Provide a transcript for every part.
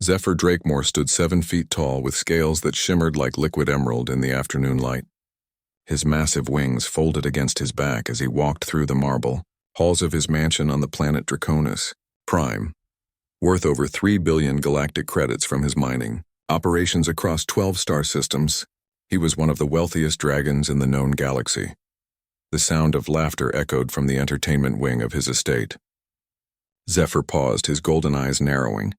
Zephyr Drakemore stood 7 feet tall with scales that shimmered like liquid emerald in the afternoon light. His massive wings folded against his back as he walked through the marble halls of his mansion on the planet Draconis, Prime, worth over 3 billion galactic credits from his mining operations across 12 star systems. He was one of the wealthiest dragons in the known galaxy. The sound of laughter echoed from the entertainment wing of his estate. Zephyr paused, his golden eyes narrowing.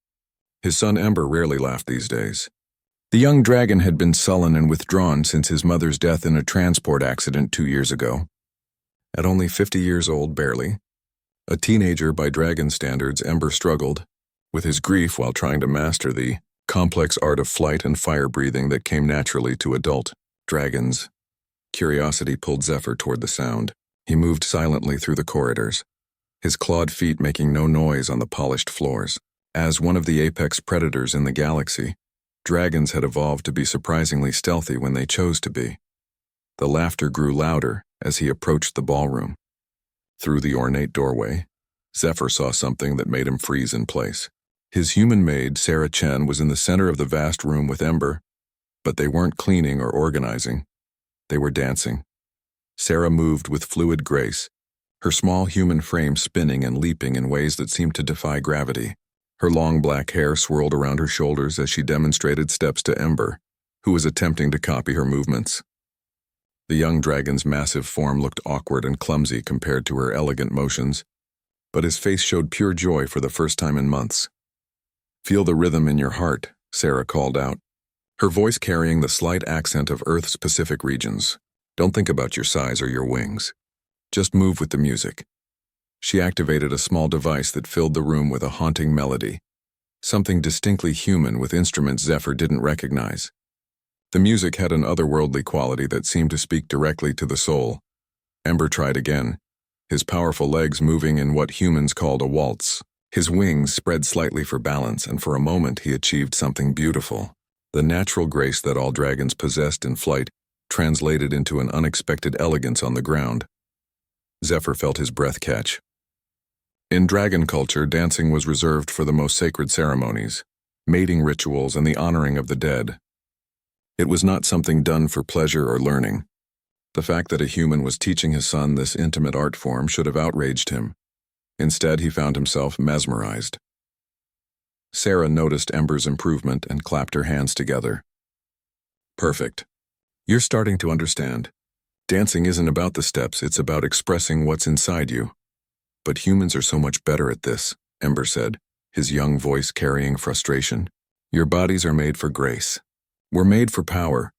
His son Ember rarely laughed these days. The young dragon had been sullen and withdrawn since his mother's death in a transport accident 2 years ago. At only 50 years old, barely, a teenager by dragon standards, Ember struggled with his grief while trying to master the complex art of flight and fire breathing that came naturally to adult dragons. Curiosity pulled Zephyr toward the sound. He moved silently through the corridors, his clawed feet making no noise on the polished floors. As one of the apex predators in the galaxy, dragons had evolved to be surprisingly stealthy when they chose to be. The laughter grew louder as he approached the ballroom. Through the ornate doorway, Zephyr saw something that made him freeze in place. His human maid, Sarah Chen, was in the center of the vast room with Ember, but they weren't cleaning or organizing. They were dancing. Sarah moved with fluid grace, her small human frame spinning and leaping in ways that seemed to defy gravity. Her long black hair swirled around her shoulders as she demonstrated steps to Ember, who was attempting to copy her movements. The young dragon's massive form looked awkward and clumsy compared to her elegant motions, but his face showed pure joy for the first time in months. "Feel the rhythm in your heart," Sarah called out, her voice carrying the slight accent of Earth's Pacific regions. "Don't think about your size or your wings. Just move with the music." She activated a small device that filled the room with a haunting melody, something distinctly human with instruments Zephyr didn't recognize. The music had an otherworldly quality that seemed to speak directly to the soul. Ember tried again, his powerful legs moving in what humans called a waltz. His wings spread slightly for balance, and for a moment he achieved something beautiful. The natural grace that all dragons possessed in flight translated into an unexpected elegance on the ground. Zephyr felt his breath catch. In dragon culture, dancing was reserved for the most sacred ceremonies, mating rituals, and the honoring of the dead. It was not something done for pleasure or learning. The fact that a human was teaching his son this intimate art form should have outraged him. Instead, he found himself mesmerized. Sarah noticed Ember's improvement and clapped her hands together. "Perfect. You're starting to understand. Dancing isn't about the steps, it's about expressing what's inside you. But humans are so much better at this," Ember said, his young voice carrying frustration. "Your bodies are made for grace. We're made for power."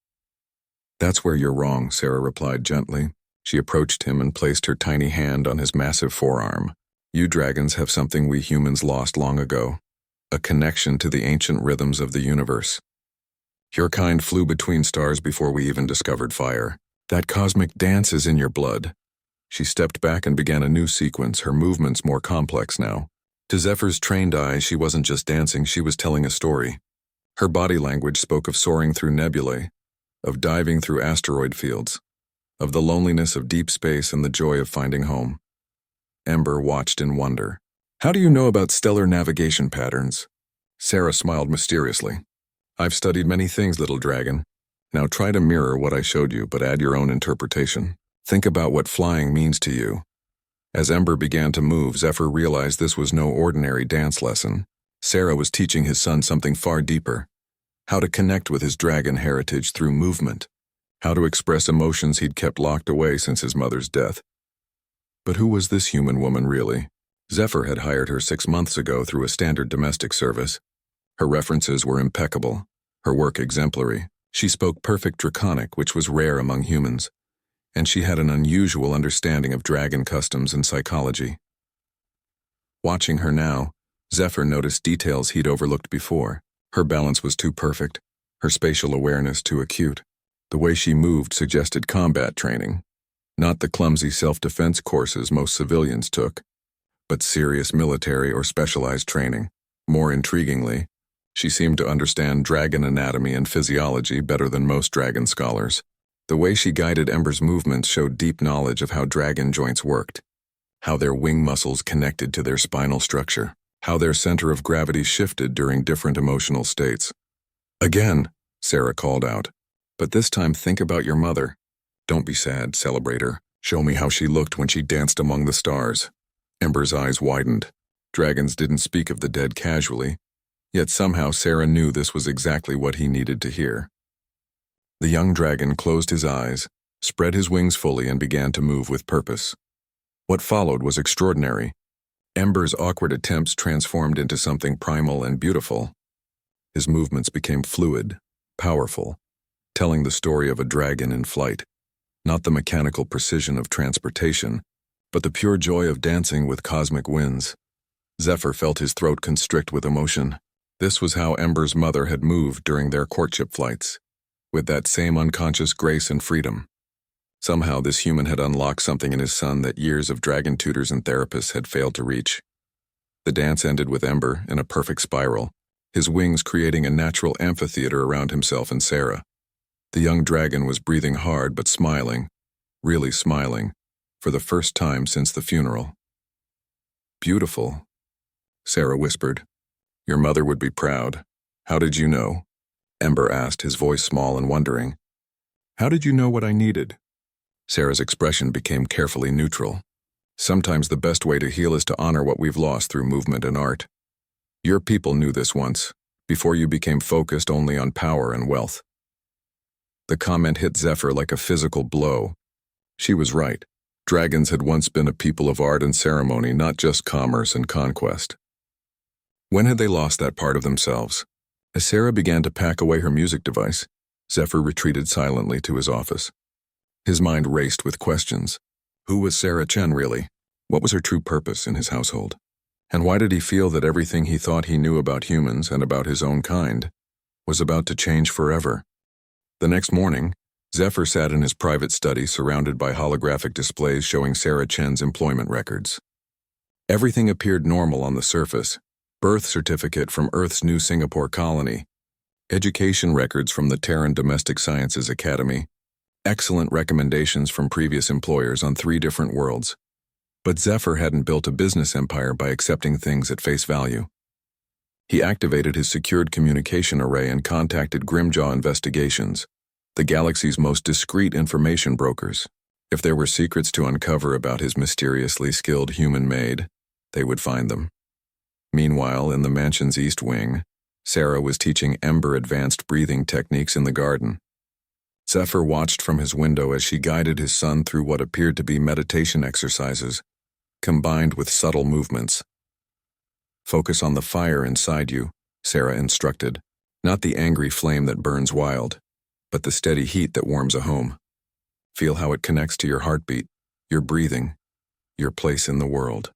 "That's where you're wrong," Sarah replied gently. She approached him and placed her tiny hand on his massive forearm. "You dragons have something we humans lost long ago, a connection to the ancient rhythms of the universe. Your kind flew between stars before we even discovered fire. That cosmic dance is in your blood." She stepped back and began a new sequence, her movements more complex now. To Zephyr's trained eye, she wasn't just dancing, she was telling a story. Her body language spoke of soaring through nebulae, of diving through asteroid fields, of the loneliness of deep space and the joy of finding home. Ember watched in wonder. "How do you know about stellar navigation patterns?" Sarah smiled mysteriously. "I've studied many things, little dragon. Now try to mirror what I showed you, but add your own interpretation. Think about what flying means to you." As Ember began to move, Zephyr realized this was no ordinary dance lesson. Sarah was teaching his son something far deeper: how to connect with his dragon heritage through movement, how to express emotions he'd kept locked away since his mother's death. But who was this human woman really? Zephyr had hired her 6 months ago through a standard domestic service. Her references were impeccable, her work exemplary. She spoke perfect Draconic, which was rare among humans, and she had an unusual understanding of dragon customs and psychology. Watching her now, Zephyr noticed details he'd overlooked before. Her balance was too perfect, her spatial awareness too acute. The way she moved suggested combat training, not the clumsy self-defense courses most civilians took, but serious military or specialized training. More intriguingly, she seemed to understand dragon anatomy and physiology better than most dragon scholars. The way she guided Ember's movements showed deep knowledge of how dragon joints worked, how their wing muscles connected to their spinal structure. how their center of gravity shifted during different emotional states. "Again," Sarah called out. "But this time think about your mother. Don't be sad, celebrate her. Show me how she looked when she danced among the stars." Ember's eyes widened. Dragons didn't speak of the dead casually, yet somehow Sarah knew this was exactly what he needed to hear. The young dragon closed his eyes, spread his wings fully, and began to move with purpose. What followed was extraordinary. Ember's awkward attempts transformed into something primal and beautiful. His movements became fluid, powerful, telling the story of a dragon in flight, not the mechanical precision of transportation, but the pure joy of dancing with cosmic winds. Zephyr felt his throat constrict with emotion. This was how Ember's mother had moved during their courtship flights, with that same unconscious grace and freedom. Somehow this human had unlocked something in his son that years of dragon tutors and therapists had failed to reach. The dance ended with Ember in a perfect spiral, his wings creating a natural amphitheater around himself and Sarah. The young dragon was breathing hard but smiling, really smiling, for the first time since the funeral. "Beautiful," Sarah whispered. "Your mother would be proud." "How did you know?" Ember asked, his voice small and wondering. "How did you know what I needed?" Sarah's expression became carefully neutral. "Sometimes the best way to heal is to honor what we've lost through movement and art. Your people knew this once, before you became focused only on power and wealth." The comment hit Zephyr like a physical blow. She was right. Dragons had once been a people of art and ceremony, not just commerce and conquest. When had they lost that part of themselves? As Sarah began to pack away her music device, Zephyr retreated silently to his office. His mind raced with questions. Who was Sarah Chen really? What was her true purpose in his household? And why did he feel that everything he thought he knew about humans and about his own kind was about to change forever? The next morning, Zephyr sat in his private study surrounded by holographic displays showing Sarah Chen's employment records. Everything appeared normal on the surface. Birth certificate from Earth's new Singapore colony, education records from the Terran Domestic Sciences Academy, excellent recommendations from previous employers on 3 different worlds. But Zephyr hadn't built a business empire by accepting things at face value. He activated his secured communication array and contacted Grimjaw Investigations, the galaxy's most discreet information brokers. If there were secrets to uncover about his mysteriously skilled human maid, they would find them. Meanwhile, in the mansion's east wing, Sarah was teaching Ember advanced breathing techniques in the garden. Zephyr watched from his window as she guided his son through what appeared to be meditation exercises, combined with subtle movements. "Focus on the fire inside you," Sarah instructed, "not the angry flame that burns wild, but the steady heat that warms a home. Feel how it connects to your heartbeat, your breathing, your place in the world."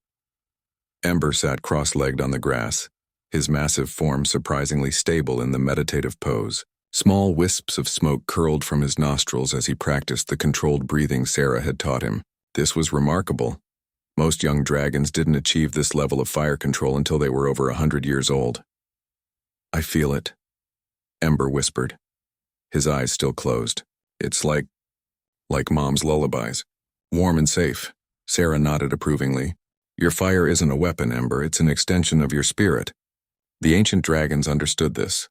Ember sat cross-legged on the grass, his massive form surprisingly stable in the meditative pose. Small wisps of smoke curled from his nostrils as he practiced the controlled breathing Sarah had taught him. This was remarkable. Most young dragons didn't achieve this level of fire control until they were over 100 years old. "I feel it," Ember whispered, his eyes still closed. "It's like Mom's lullabies. Warm and safe." Sarah nodded approvingly. "Your fire isn't a weapon, Ember, it's an extension of your spirit." The ancient dragons understood this.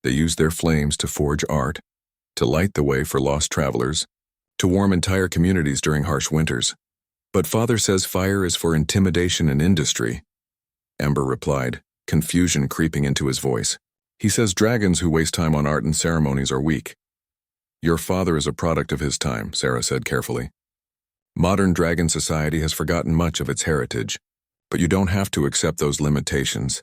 They used their flames to forge art, to light the way for lost travelers, to warm entire communities during harsh winters. "But Father says fire is for intimidation and industry," Ember replied, confusion creeping into his voice. "He says dragons who waste time on art and ceremonies are weak." "Your father is a product of his time," Sarah said carefully. "Modern dragon society has forgotten much of its heritage, but you don't have to accept those limitations."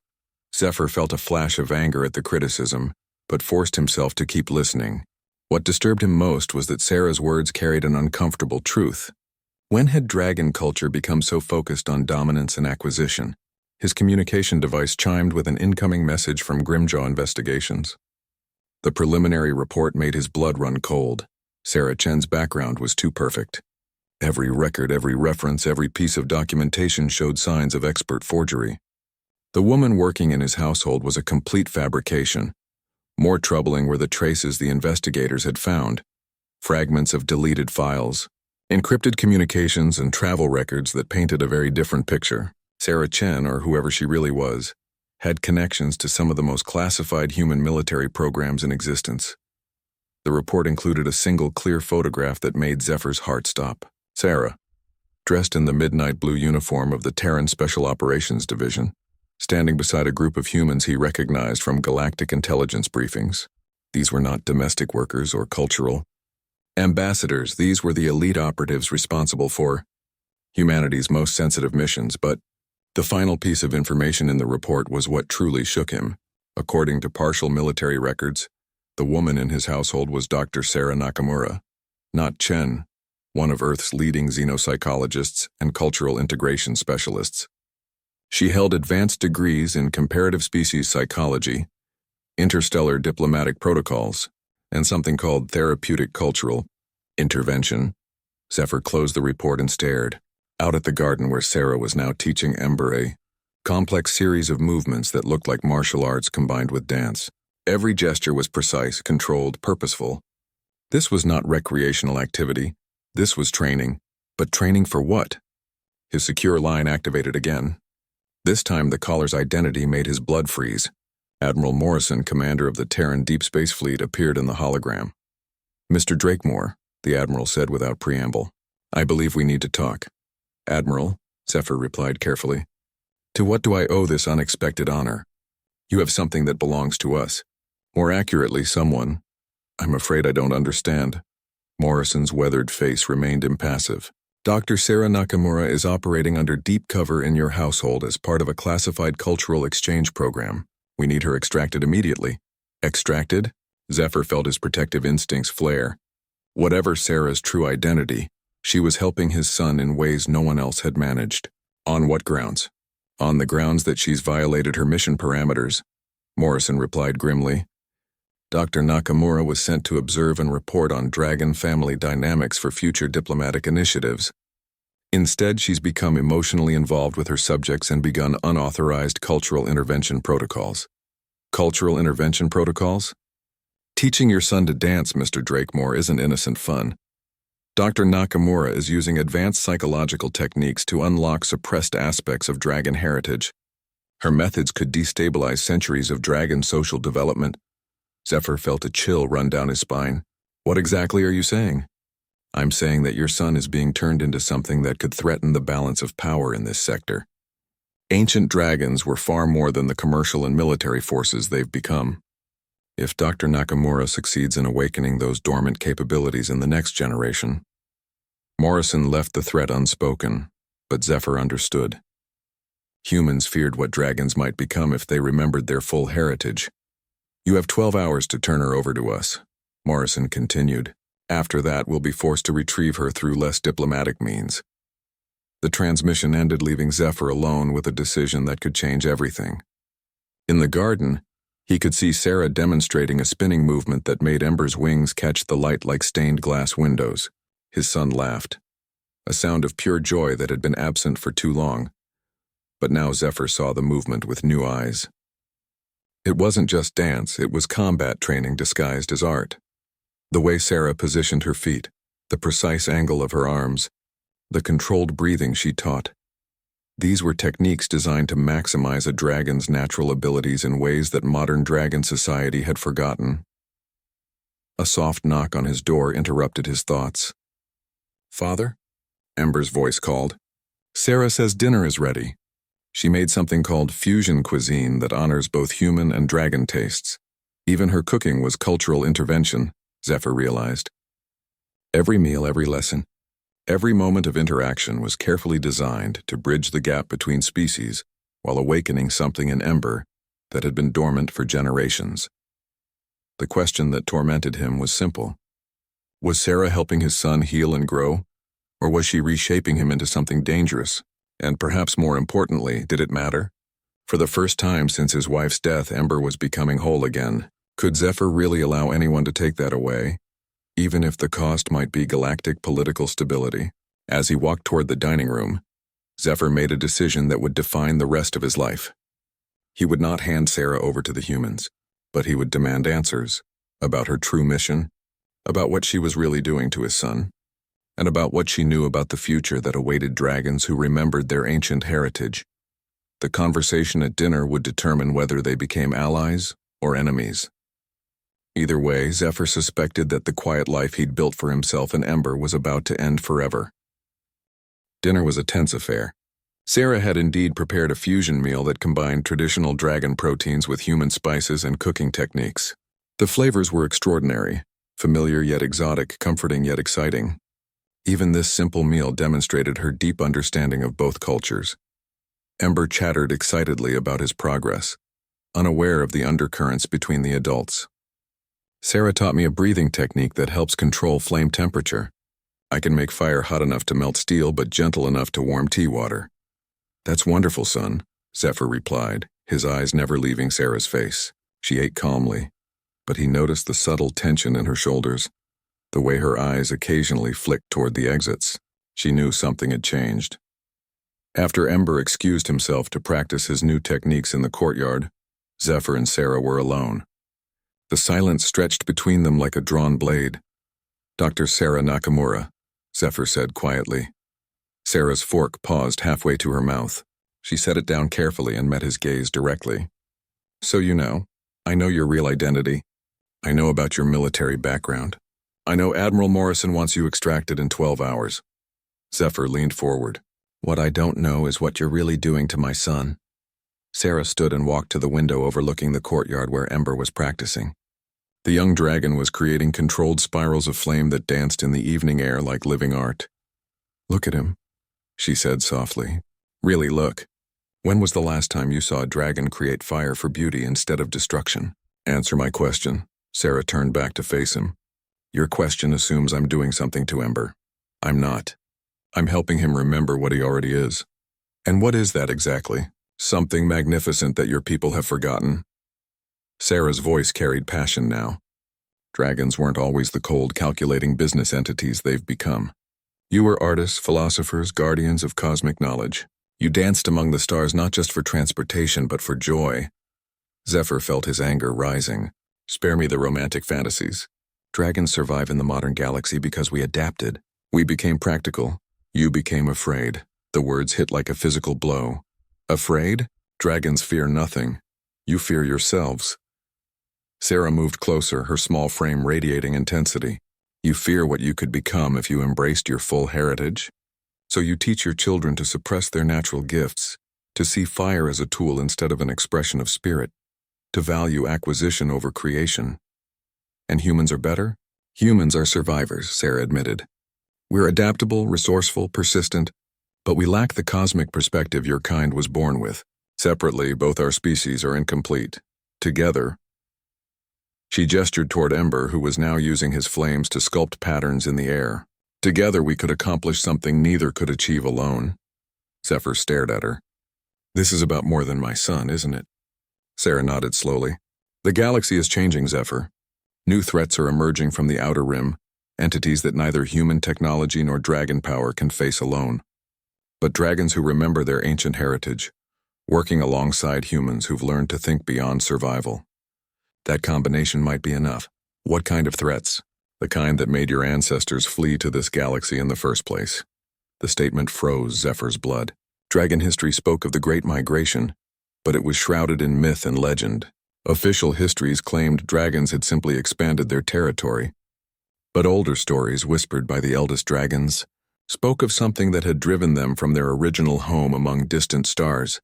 Zephyr felt a flash of anger at the criticism, but forced himself to keep listening. What disturbed him most was that Sarah's words carried an uncomfortable truth. When had dragon culture become so focused on dominance and acquisition? His communication device chimed with an incoming message from Grimjaw Investigations. The preliminary report made his blood run cold. Sarah Chen's background was too perfect. Every record, every reference, every piece of documentation showed signs of expert forgery. The woman working in his household was a complete fabrication. More troubling were the traces the investigators had found: fragments of deleted files, encrypted communications, and travel records that painted a very different picture. Sarah Chen, or whoever she really was, had connections to some of the most classified human military programs in existence. The report included a single clear photograph that made Zephyr's heart stop. Sarah, dressed in the midnight blue uniform of the Terran Special Operations Division, standing beside a group of humans he recognized from galactic intelligence briefings. These were not domestic workers or cultural ambassadors. These were the elite operatives responsible for humanity's most sensitive missions, but the final piece of information in the report was what truly shook him. According to partial military records, the woman in his household was Dr. Sarah Nakamura, not Chen, one of Earth's leading xenopsychologists and cultural integration specialists. She held advanced degrees in comparative species psychology, interstellar diplomatic protocols, and something called therapeutic cultural intervention. Zephyr closed the report and stared out at the garden where Sarah was now teaching Ember a complex series of movements that looked like martial arts combined with dance. Every gesture was precise, controlled, purposeful. This was not recreational activity. This was training. But training for what? His secure line activated again. This time the caller's identity made his blood freeze. Admiral Morrison, commander of the Terran Deep Space Fleet, appeared in the hologram. "Mr. Drakemore," the Admiral said without preamble, "I believe we need to talk." "Admiral," Zephyr replied carefully, "to what do I owe this unexpected honor? You have something that belongs to us. More accurately, someone. I'm afraid I don't understand." Morrison's weathered face remained impassive. "Dr. Sarah Nakamura is operating under deep cover in your household as part of a classified cultural exchange program. We need her extracted immediately." "Extracted?" Zephyr felt his protective instincts flare. Whatever Sarah's true identity, she was helping his son in ways no one else had managed. "On what grounds?" "On the grounds that she's violated her mission parameters," Morrison replied grimly. "Dr. Nakamura was sent to observe and report on dragon family dynamics for future diplomatic initiatives. Instead, she's become emotionally involved with her subjects and begun unauthorized cultural intervention protocols." "Cultural intervention protocols?" "Teaching your son to dance, Mr. Drakemore, isn't innocent fun. Dr. Nakamura is using advanced psychological techniques to unlock suppressed aspects of dragon heritage. Her methods could destabilize centuries of dragon social development." Zephyr felt a chill run down his spine. "What exactly are you saying?" "I'm saying that your son is being turned into something that could threaten the balance of power in this sector. Ancient dragons were far more than the commercial and military forces they've become. If Dr. Nakamura succeeds in awakening those dormant capabilities in the next generation..." Morrison left the threat unspoken, but Zephyr understood. Humans feared what dragons might become if they remembered their full heritage. "You have 12 hours to turn her over to us," Morrison continued. "After that, we'll be forced to retrieve her through less diplomatic means." The transmission ended, leaving Zephyr alone with a decision that could change everything. In the garden, he could see Sarah demonstrating a spinning movement that made Ember's wings catch the light like stained glass windows. His son laughed, a sound of pure joy that had been absent for too long. But now Zephyr saw the movement with new eyes. It wasn't just dance, it was combat training disguised as art. The way Sarah positioned her feet, the precise angle of her arms, the controlled breathing she taught. These were techniques designed to maximize a dragon's natural abilities in ways that modern dragon society had forgotten. A soft knock on his door interrupted his thoughts. "Father?" Ember's voice called. "Sarah says dinner is ready. She made something called fusion cuisine that honors both human and dragon tastes. Even her cooking was cultural intervention," Zephyr realized. Every meal, every lesson, every moment of interaction was carefully designed to bridge the gap between species while awakening something in Ember that had been dormant for generations. The question that tormented him was simple. Was Sarah helping his son heal and grow, or was she reshaping him into something dangerous? And perhaps more importantly, did it matter? For the first time since his wife's death, Ember was becoming whole again. Could Zephyr really allow anyone to take that away, even if the cost might be galactic political stability? As he walked toward the dining room, Zephyr made a decision that would define the rest of his life. He would not hand Sarah over to the humans, but he would demand answers about her true mission, about what she was really doing to his son, and about what she knew about the future that awaited dragons who remembered their ancient heritage. The conversation at dinner would determine whether they became allies or enemies. Either way, Zephyr suspected that the quiet life he'd built for himself and Ember was about to end forever. Dinner was a tense affair. Sarah had indeed prepared a fusion meal that combined traditional dragon proteins with human spices and cooking techniques. The flavors were extraordinary, familiar yet exotic, comforting yet exciting. Even this simple meal demonstrated her deep understanding of both cultures. Ember chattered excitedly about his progress, unaware of the undercurrents between the adults. Sarah taught me a breathing technique that helps control flame temperature. I can make fire hot enough to melt steel but gentle enough to warm tea water. That's wonderful, son, Zephyr replied, his eyes never leaving Sarah's face. She ate calmly, but he noticed the subtle tension in her shoulders, the way her eyes occasionally flicked toward the exits. She knew something had changed. After Ember excused himself to practice his new techniques in the courtyard, Zephyr and Sarah were alone. The silence stretched between them like a drawn blade. "Dr. Sarah Nakamura," Zephyr said quietly. Sarah's fork paused halfway to her mouth. She set it down carefully and met his gaze directly. "So I know your real identity. I know about your military background. I know Admiral Morrison wants you extracted in 12 hours. Zephyr leaned forward. "What I don't know is what you're really doing to my son." Sarah stood and walked to the window overlooking the courtyard where Ember was practicing. The young dragon was creating controlled spirals of flame that danced in the evening air like living art. "Look at him," she said softly. "Really look. When was the last time you saw a dragon create fire for beauty instead of destruction?" "Answer my question." Sarah turned back to face him. "Your question assumes I'm doing something to Ember. I'm not. I'm helping him remember what he already is." "And what is that exactly? Something magnificent that your people have forgotten?" Sarah's voice carried passion now. Dragons weren't always the cold, calculating business entities they've become. You were artists, philosophers, guardians of cosmic knowledge. You danced among the stars not just for transportation, but for joy. Zephyr felt his anger rising. "Spare me the romantic fantasies. Dragons survive in the modern galaxy because we adapted. We became practical. You became afraid." The words hit like a physical blow. "Afraid? Dragons fear nothing. You fear yourselves." Sarah moved closer, her small frame radiating intensity. "You fear what you could become if you embraced your full heritage? So you teach your children to suppress their natural gifts, to see fire as a tool instead of an expression of spirit, to value acquisition over creation. And humans are better? Humans are survivors," Sarah admitted. "We're adaptable, resourceful, persistent, but we lack the cosmic perspective your kind was born with. Separately, both our species are incomplete. Together..." She gestured toward Ember, who was now using his flames to sculpt patterns in the air. "Together we could accomplish something neither could achieve alone." Zephyr stared at her. "This is about more than my son, isn't it?" Sarah nodded slowly. "The galaxy is changing, Zephyr. New threats are emerging from the outer rim, entities that neither human technology nor dragon power can face alone. But dragons who remember their ancient heritage, working alongside humans who've learned to think beyond survival. That combination might be enough. What kind of threats? The kind that made your ancestors flee to this galaxy in the first place." The statement froze Zephyr's blood. Dragon history spoke of the Great Migration, but it was shrouded in myth and legend. Official histories claimed dragons had simply expanded their territory. But older stories, whispered by the eldest dragons, spoke of something that had driven them from their original home among distant stars.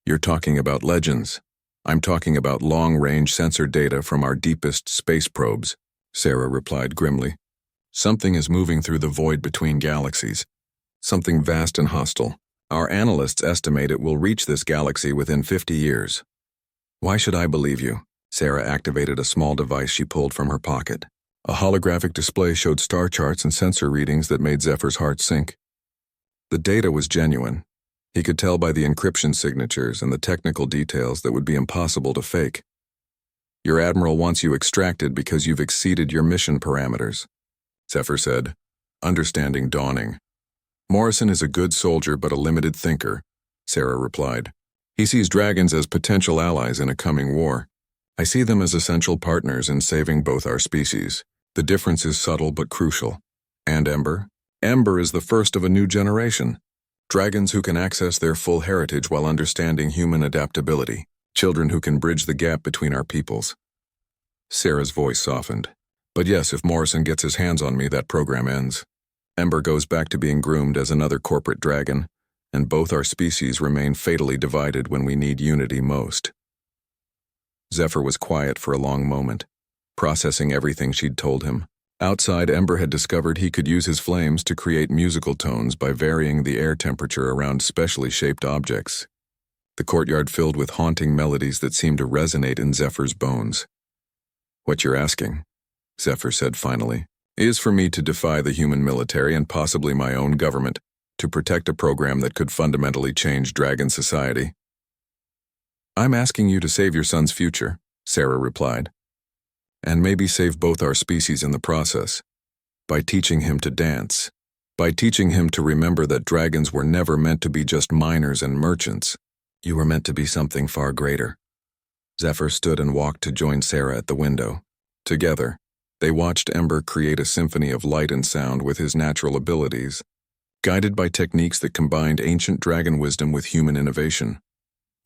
"You're talking about legends. I'm talking about long-range sensor data from our deepest space probes," Sarah replied grimly. "Something is moving through the void between galaxies. Something vast and hostile. Our analysts estimate it will reach this galaxy within 50 years. "Why should I believe you?" Sarah activated a small device she pulled from her pocket. A holographic display showed star charts and sensor readings that made Zephyr's heart sink. The data was genuine. He could tell by the encryption signatures and the technical details that would be impossible to fake. "Your admiral wants you extracted because you've exceeded your mission parameters," Zephyr said, understanding dawning. "Morrison is a good soldier but a limited thinker," Sarah replied. "He sees dragons as potential allies in a coming war. I see them as essential partners in saving both our species. The difference is subtle but crucial. And Ember? Ember is the first of a new generation. Dragons who can access their full heritage while understanding human adaptability. Children who can bridge the gap between our peoples. Sarah's voice softened. But yes, if Morrison gets his hands on me, that program ends. Ember goes back to being groomed as another corporate dragon, and both our species remain fatally divided when we need unity most. Zephyr was quiet for a long moment, processing everything she'd told him. Outside, Ember had discovered he could use his flames to create musical tones by varying the air temperature around specially shaped objects. The courtyard filled with haunting melodies that seemed to resonate in Zephyr's bones. "What you're asking," Zephyr said finally, "is for me to defy the human military and possibly my own government to protect a program that could fundamentally change dragon society." "I'm asking you to save your son's future," Sarah replied. "And maybe save both our species in the process, by teaching him to dance, by teaching him to remember that dragons were never meant to be just miners and merchants. You were meant to be something far greater." Zephyr stood and walked to join Sarah at the window. Together, they watched Ember create a symphony of light and sound with his natural abilities, guided by techniques that combined ancient dragon wisdom with human innovation.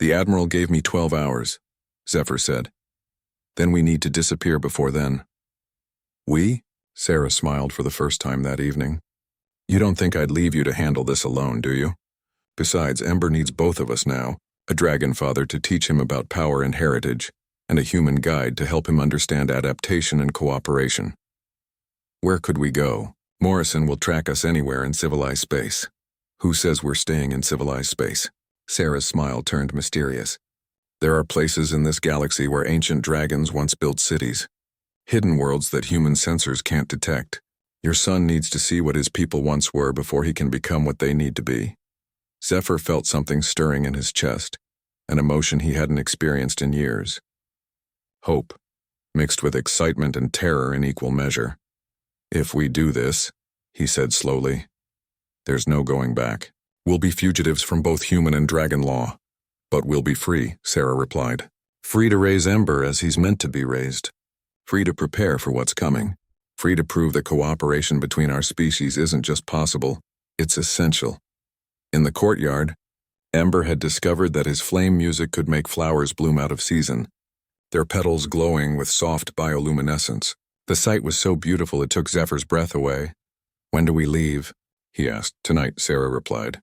"The Admiral gave me 12 hours, Zephyr said. "Then we need to disappear before then." "We?" Sarah smiled for the first time that evening. "You don't think I'd leave you to handle this alone, do you? Besides, Ember needs both of us now, a dragon father to teach him about power and heritage, and a human guide to help him understand adaptation and cooperation. Where could we go? Morrison will track us anywhere in civilized space." "Who says we're staying in civilized space?" Sarah's smile turned mysterious. "There are places in this galaxy where ancient dragons once built cities, hidden worlds that human sensors can't detect. Your son needs to see what his people once were before he can become what they need to be." Zephyr felt something stirring in his chest, an emotion he hadn't experienced in years. Hope, mixed with excitement and terror in equal measure. "If we do this," he said slowly, "there's no going back. We'll be fugitives from both human and dragon law. But we'll be free," Sarah replied. "Free to raise Ember as he's meant to be raised. Free to prepare for what's coming. Free to prove that cooperation between our species isn't just possible, it's essential." In the courtyard, Ember had discovered that his flame music could make flowers bloom out of season, their petals glowing with soft bioluminescence. The sight was so beautiful it took Zephyr's breath away. "When do we leave?" he asked. "Tonight," Sarah replied.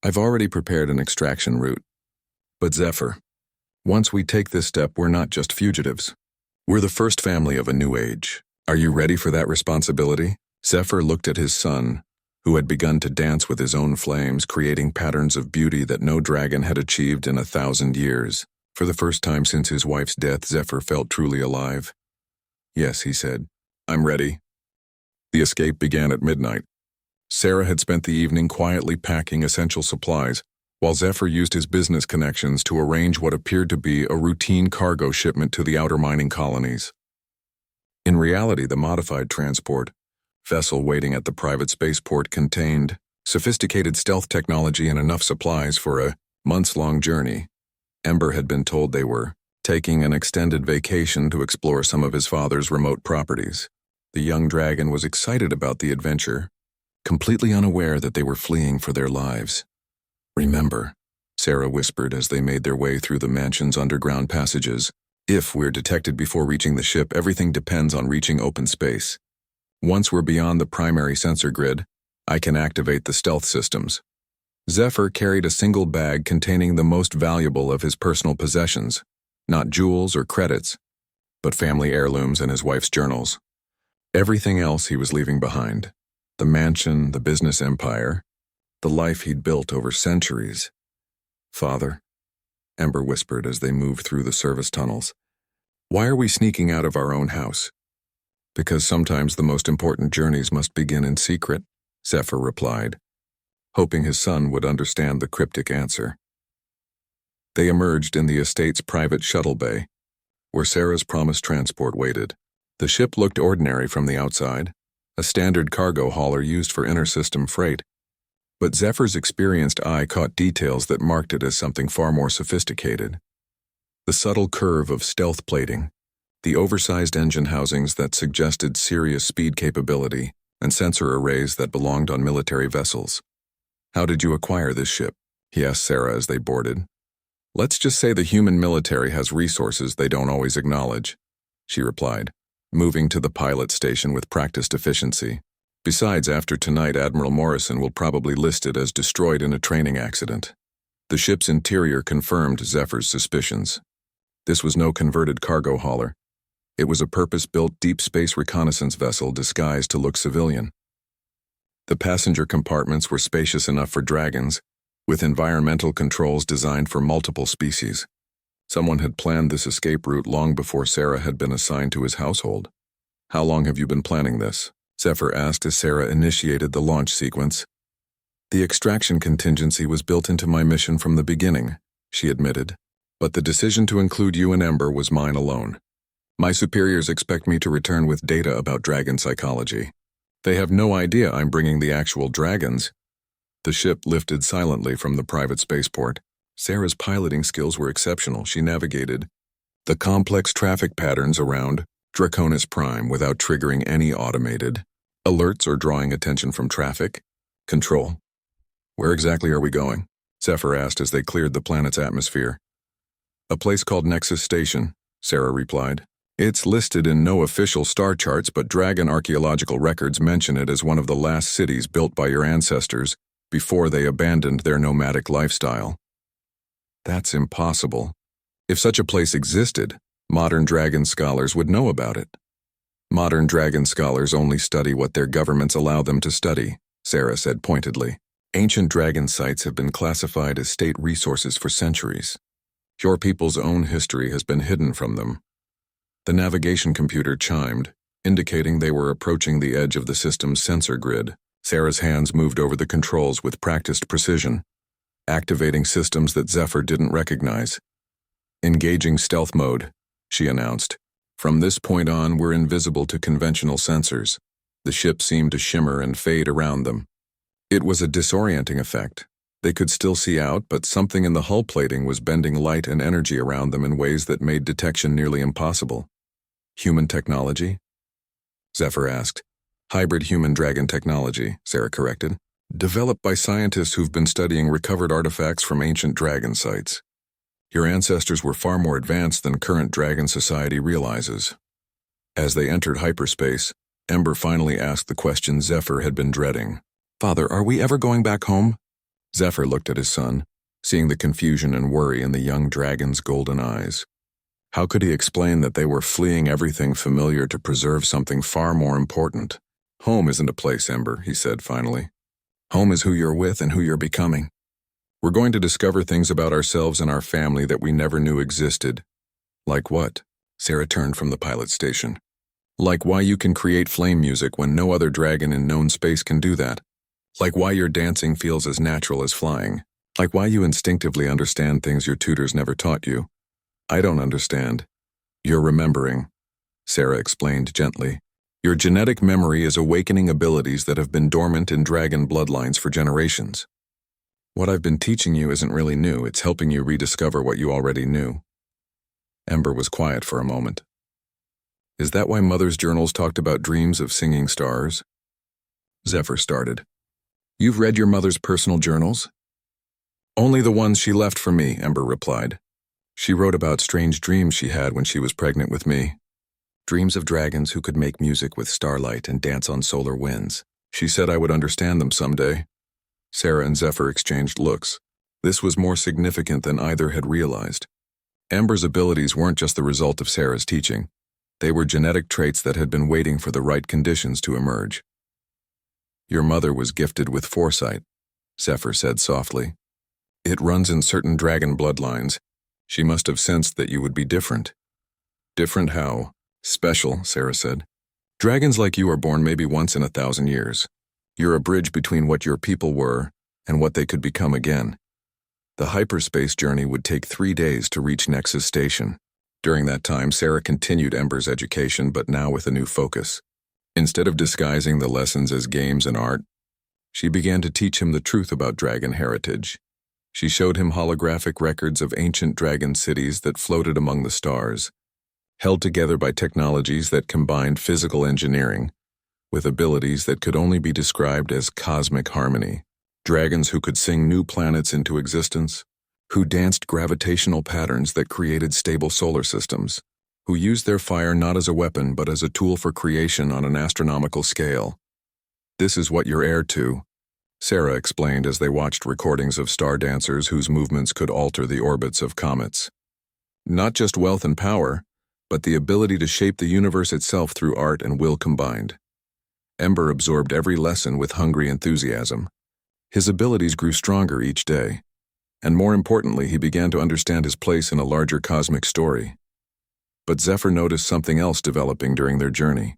"I've already prepared an extraction route." "But Zephyr, once we take this step, we're not just fugitives. We're the first family of a new age. Are you ready for that responsibility?" Zephyr looked at his son, who had begun to dance with his own flames, creating patterns of beauty that no dragon had achieved in 1,000 years. For the first time since his wife's death, Zephyr felt truly alive. "Yes," he said, "I'm ready." The escape began at midnight. Sarah had spent the evening quietly packing essential supplies, while Zephyr used his business connections to arrange what appeared to be a routine cargo shipment to the outer mining colonies. In reality, the modified transport vessel waiting at the private spaceport contained sophisticated stealth technology and enough supplies for a months-long journey. Ember had been told they were taking an extended vacation to explore some of his father's remote properties. The young dragon was excited about the adventure, completely unaware that they were fleeing for their lives. "Remember," Sarah whispered as they made their way through the mansion's underground passages, "if we're detected before reaching the ship, everything depends on reaching open space. Once we're beyond the primary sensor grid, I can activate the stealth systems." Zephyr carried a single bag containing the most valuable of his personal possessions, not jewels or credits, but family heirlooms and his wife's journals. Everything else he was leaving behind: the mansion, the business empire, the life he'd built over centuries. "Father," Ember whispered as they moved through the service tunnels, "why are we sneaking out of our own house?" "Because sometimes the most important journeys must begin in secret," Zephyr replied, hoping his son would understand the cryptic answer. They emerged in the estate's private shuttle bay, where Sarah's promised transport waited. The ship looked ordinary from the outside, a standard cargo hauler used for inter-system freight, but Zephyr's experienced eye caught details that marked it as something far more sophisticated. The subtle curve of stealth plating, the oversized engine housings that suggested serious speed capability, and sensor arrays that belonged on military vessels. How did you acquire this ship? He asked Sarah as they boarded. Let's just say the human military has resources they don't always acknowledge, she replied, moving to the pilot station with practiced efficiency. Besides, after tonight, Admiral Morrison will probably list it as destroyed in a training accident. The ship's interior confirmed Zephyr's suspicions. This was no converted cargo hauler. It was a purpose-built deep space reconnaissance vessel disguised to look civilian. The passenger compartments were spacious enough for dragons, with environmental controls designed for multiple species. Someone had planned this escape route long before Sarah had been assigned to his household. How long have you been planning this? Zephyr asked as Sarah initiated the launch sequence. The extraction contingency was built into my mission from the beginning, she admitted, but the decision to include you and Ember was mine alone. My superiors expect me to return with data about dragon psychology. They have no idea I'm bringing the actual dragons. The ship lifted silently from the private spaceport. Sarah's piloting skills were exceptional. She navigated the complex traffic patterns around Draconis Prime without triggering any automated alerts or drawing attention from traffic control. Where exactly are we going? Zephyr asked as they cleared the planet's atmosphere. A place called Nexus Station, Sarah replied. It's listed in no official star charts, but dragon archaeological records mention it as one of the last cities built by your ancestors before they abandoned their nomadic lifestyle. That's impossible. If such a place existed, modern dragon scholars would know about it. Modern dragon scholars only study what their governments allow them to study, Sarah said pointedly. Ancient dragon sites have been classified as state resources for centuries. Your people's own history has been hidden from them. The navigation computer chimed, indicating they were approaching the edge of the system's sensor grid. Sarah's hands moved over the controls with practiced precision, activating systems that Zephyr didn't recognize. Engaging stealth mode, she announced. From this point on, we're invisible to conventional sensors. The ship seemed to shimmer and fade around them. It was a disorienting effect. They could still see out, but something in the hull plating was bending light and energy around them in ways that made detection nearly impossible. Human technology? Zephyr asked. Hybrid human-dragon technology, Sarah corrected. Developed by scientists who've been studying recovered artifacts from ancient dragon sites. Your ancestors were far more advanced than current dragon society realizes. As they entered hyperspace, Ember finally asked the question Zephyr had been dreading. Father, are we ever going back home? Zephyr looked at his son, seeing the confusion and worry in the young dragon's golden eyes. How could he explain that they were fleeing everything familiar to preserve something far more important? Home isn't a place, Ember, he said finally. Home is who you're with and who you're becoming. We're going to discover things about ourselves and our family that we never knew existed. Like what? Sarah turned from the pilot station. Like why you can create flame music when no other dragon in known space can do that. Like why your dancing feels as natural as flying. Like why you instinctively understand things your tutors never taught you. I don't understand. You're remembering, Sarah explained gently. Your genetic memory is awakening abilities that have been dormant in dragon bloodlines for generations. What I've been teaching you isn't really new, it's helping you rediscover what you already knew. Ember was quiet for a moment. Is that why Mother's journals talked about dreams of singing stars? Zephyr started. You've read your mother's personal journals? Only the ones she left for me, Ember replied. She wrote about strange dreams she had when she was pregnant with me. Dreams of dragons who could make music with starlight and dance on solar winds. She said I would understand them someday. Sarah and Zephyr exchanged looks. This was more significant than either had realized. Ember's abilities weren't just the result of Sarah's teaching. They were genetic traits that had been waiting for the right conditions to emerge. Your mother was gifted with foresight, Zephyr said softly. It runs in certain dragon bloodlines. She must have sensed that you would be different. Different how? Special, Sarah said. Dragons like you are born maybe once in 1,000 years. You're a bridge between what your people were and what they could become again. The hyperspace journey would take 3 days to reach Nexus Station. During that time, Sarah continued Ember's education, but now with a new focus. Instead of disguising the lessons as games and art, she began to teach him the truth about dragon heritage. She showed him holographic records of ancient dragon cities that floated among the stars, held together by technologies that combined physical engineering with abilities that could only be described as cosmic harmony. Dragons who could sing new planets into existence, who danced gravitational patterns that created stable solar systems, who used their fire not as a weapon but as a tool for creation on an astronomical scale. This is what you're heir to, Sarah explained as they watched recordings of star dancers whose movements could alter the orbits of comets. Not just wealth and power, but the ability to shape the universe itself through art and will combined. Ember absorbed every lesson with hungry enthusiasm. His abilities grew stronger each day, and more importantly, he began to understand his place in a larger cosmic story. But Zephyr noticed something else developing during their journey.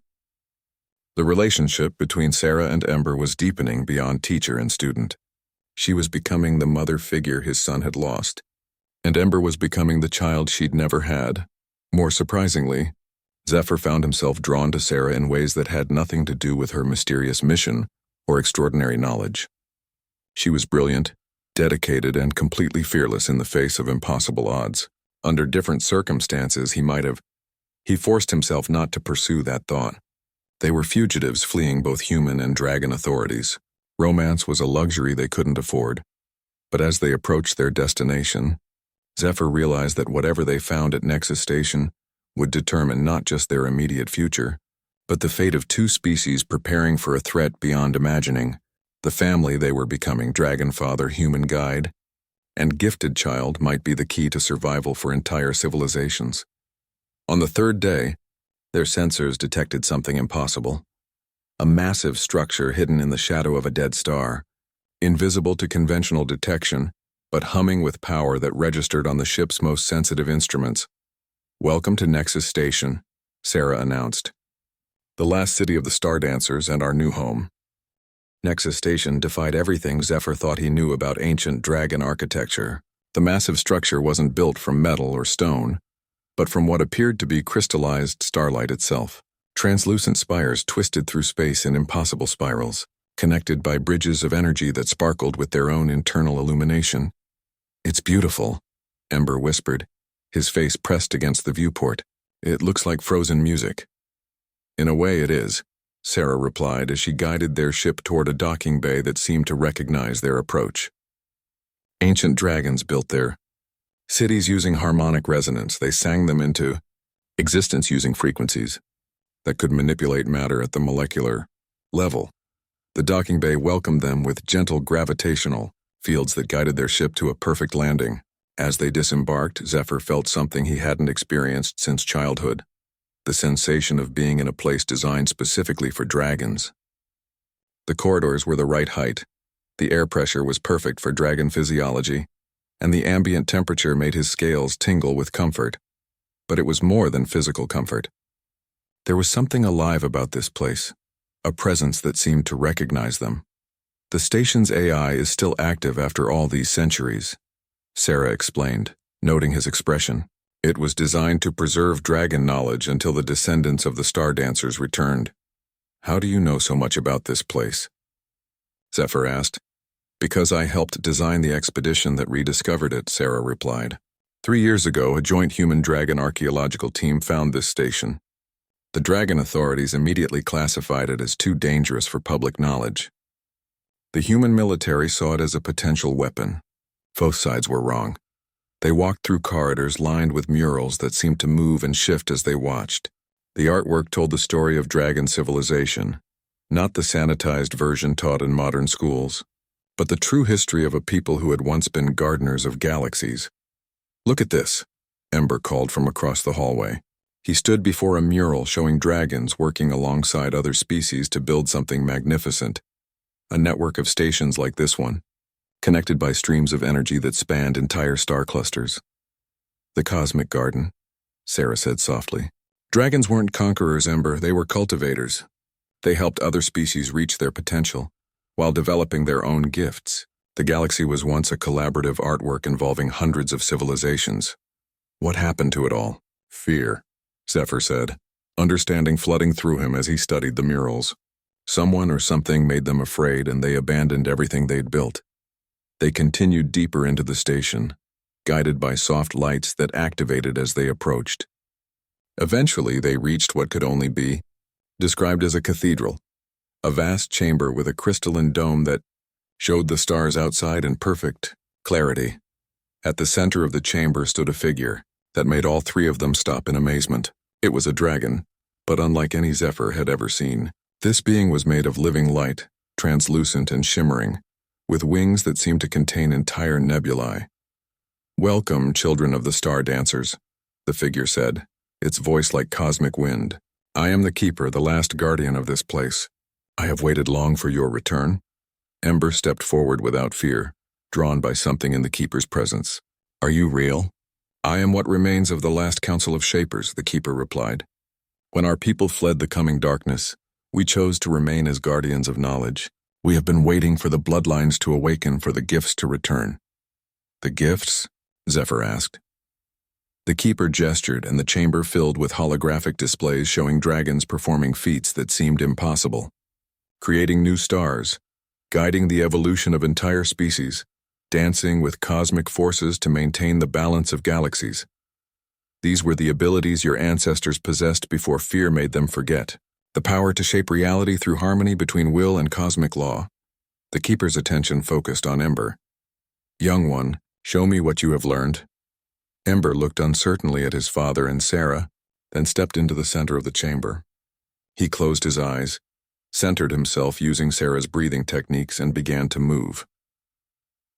The relationship between Sarah and Ember was deepening beyond teacher and student. She was becoming the mother figure his son had lost, and Ember was becoming the child she'd never had. More surprisingly, Zephyr found himself drawn to Sarah in ways that had nothing to do with her mysterious mission or extraordinary knowledge. She was brilliant, dedicated, and completely fearless in the face of impossible odds. Under different circumstances, he forced himself not to pursue that thought. They were fugitives fleeing both human and dragon authorities. Romance was a luxury they couldn't afford. But as they approached their destination, Zephyr realized that whatever they found at Nexus Station would determine not just their immediate future, but the fate of two species preparing for a threat beyond imagining. The family they were becoming, dragon father, human guide, and gifted child, might be the key to survival for entire civilizations. On the third day, their sensors detected something impossible. A massive structure hidden in the shadow of a dead star, invisible to conventional detection, but humming with power that registered on the ship's most sensitive instruments. "Welcome to Nexus Station," Sarah announced. "The last city of the Star Dancers and our new home." Nexus Station defied everything Zephyr thought he knew about ancient dragon architecture. The massive structure wasn't built from metal or stone, but from what appeared to be crystallized starlight itself. Translucent spires twisted through space in impossible spirals, connected by bridges of energy that sparkled with their own internal illumination. "It's beautiful," Ember whispered, his face pressed against the viewport. "It looks like frozen music." "In a way it is," Sarah replied as she guided their ship toward a docking bay that seemed to recognize their approach. Ancient dragons built there. Cities using harmonic resonance, they sang them into existence using frequencies that could manipulate matter at the molecular level. The docking bay welcomed them with gentle gravitational fields that guided their ship to a perfect landing. As they disembarked, Zephyr felt something he hadn't experienced since childhood. The sensation of being in a place designed specifically for dragons. The corridors were the right height, the air pressure was perfect for dragon physiology, and the ambient temperature made his scales tingle with comfort. But it was more than physical comfort. There was something alive about this place, a presence that seemed to recognize them. "The station's AI is still active after all these centuries," Sarah explained, noting his expression. "It was designed to preserve dragon knowledge until the descendants of the Star Dancers returned." "How do you know so much about this place?" Zephyr asked. "Because I helped design the expedition that rediscovered it," Sarah replied. 3 years ago, a joint human-dragon archaeological team found this station. The dragon authorities immediately classified it as too dangerous for public knowledge. The human military saw it as a potential weapon. Both sides were wrong. They walked through corridors lined with murals that seemed to move and shift as they watched. The artwork told the story of dragon civilization, not the sanitized version taught in modern schools, but the true history of a people who had once been gardeners of galaxies. "Look at this," Ember called from across the hallway. He stood before a mural showing dragons working alongside other species to build something magnificent. A network of stations like this one, connected by streams of energy that spanned entire star clusters. "The Cosmic Garden," Sarah said softly. "Dragons weren't conquerors, Ember, they were cultivators. They helped other species reach their potential, while developing their own gifts. The galaxy was once a collaborative artwork involving hundreds of civilizations. What happened to it all?" "Fear," Zephyr said, understanding flooding through him as he studied the murals. Someone or something made them afraid and they abandoned everything they'd built. They continued deeper into the station, guided by soft lights that activated as they approached. Eventually, they reached what could only be described as a cathedral, a vast chamber with a crystalline dome that showed the stars outside in perfect clarity. At the center of the chamber stood a figure that made all three of them stop in amazement. It was a dragon, but unlike any Zephyr had ever seen. This being was made of living light, translucent and shimmering, with wings that seemed to contain entire nebulae. "Welcome, children of the star dancers," the figure said, its voice like cosmic wind. "I am the keeper, the last guardian of this place. I have waited long for your return." Ember stepped forward without fear, drawn by something in the keeper's presence. "Are you real?" "I am what remains of the last council of shapers," the keeper replied. "When our people fled the coming darkness, we chose to remain as guardians of knowledge. We have been waiting for the bloodlines to awaken, for the gifts to return." "The gifts?" Zephyr asked. The keeper gestured, and the chamber filled with holographic displays showing dragons performing feats that seemed impossible. Creating new stars, guiding the evolution of entire species, dancing with cosmic forces to maintain the balance of galaxies. These were the abilities your ancestors possessed before fear made them forget. The power to shape reality through harmony between will and cosmic law. The keeper's attention focused on Ember. "Young one, show me what you have learned." Ember looked uncertainly at his father and Sarah, then stepped into the center of the chamber. He closed his eyes, centered himself using Sarah's breathing techniques, and began to move.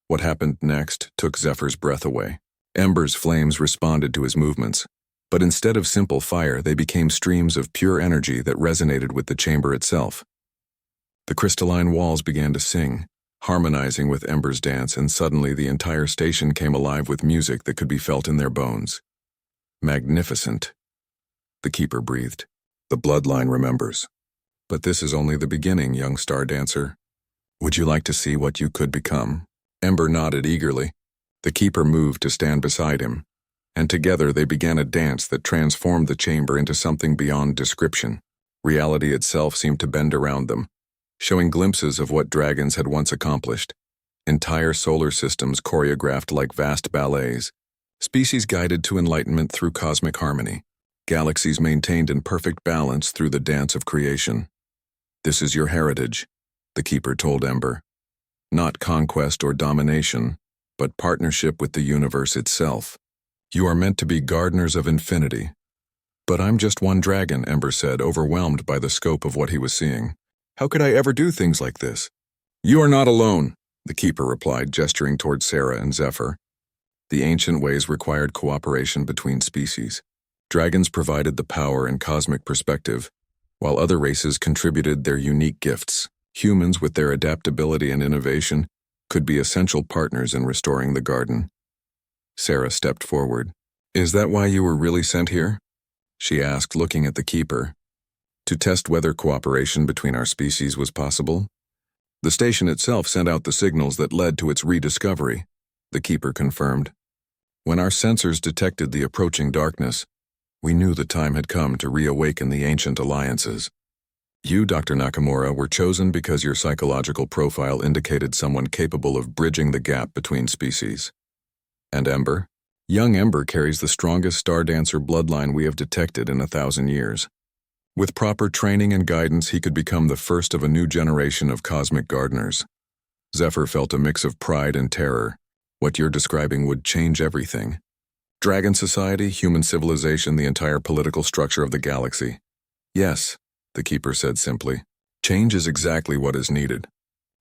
What happened next took Zephyr's breath away. Ember's flames responded to his movements, but instead of simple fire, they became streams of pure energy that resonated with the chamber itself. The crystalline walls began to sing, harmonizing with Ember's dance, and suddenly the entire station came alive with music that could be felt in their bones. "Magnificent," the keeper breathed. "The bloodline remembers. But this is only the beginning, young star dancer. Would you like to see what you could become?" Ember nodded eagerly. The keeper moved to stand beside him, and together they began a dance that transformed the chamber into something beyond description. Reality itself seemed to bend around them, showing glimpses of what dragons had once accomplished. Entire solar systems choreographed like vast ballets, species guided to enlightenment through cosmic harmony, galaxies maintained in perfect balance through the dance of creation. "This is your heritage," the keeper told Ember. "Not conquest or domination, but partnership with the universe itself. You are meant to be gardeners of infinity." "But I'm just one dragon," Ember said, overwhelmed by the scope of what he was seeing. "How could I ever do things like this?" "You are not alone," the keeper replied, gesturing toward Sarah and Zephyr. The ancient ways required cooperation between species. Dragons provided the power and cosmic perspective, while other races contributed their unique gifts. Humans, with their adaptability and innovation, could be essential partners in restoring the garden. Sarah stepped forward. "Is that why you were really sent here?" she asked, looking at the keeper. "To test whether cooperation between our species was possible?" "The station itself sent out the signals that led to its rediscovery," the keeper confirmed. "When our sensors detected the approaching darkness, we knew the time had come to reawaken the ancient alliances. You, Dr. Nakamura, were chosen because your psychological profile indicated someone capable of bridging the gap between species." "And Ember?" "Young Ember carries the strongest star dancer bloodline we have detected in 1,000 years. With proper training and guidance, he could become the first of a new generation of cosmic gardeners." Zephyr felt a mix of pride and terror. What you're describing would change everything. Dragon society, human civilization, the entire political structure of the galaxy. "Yes," the keeper said simply. "Change is exactly what is needed.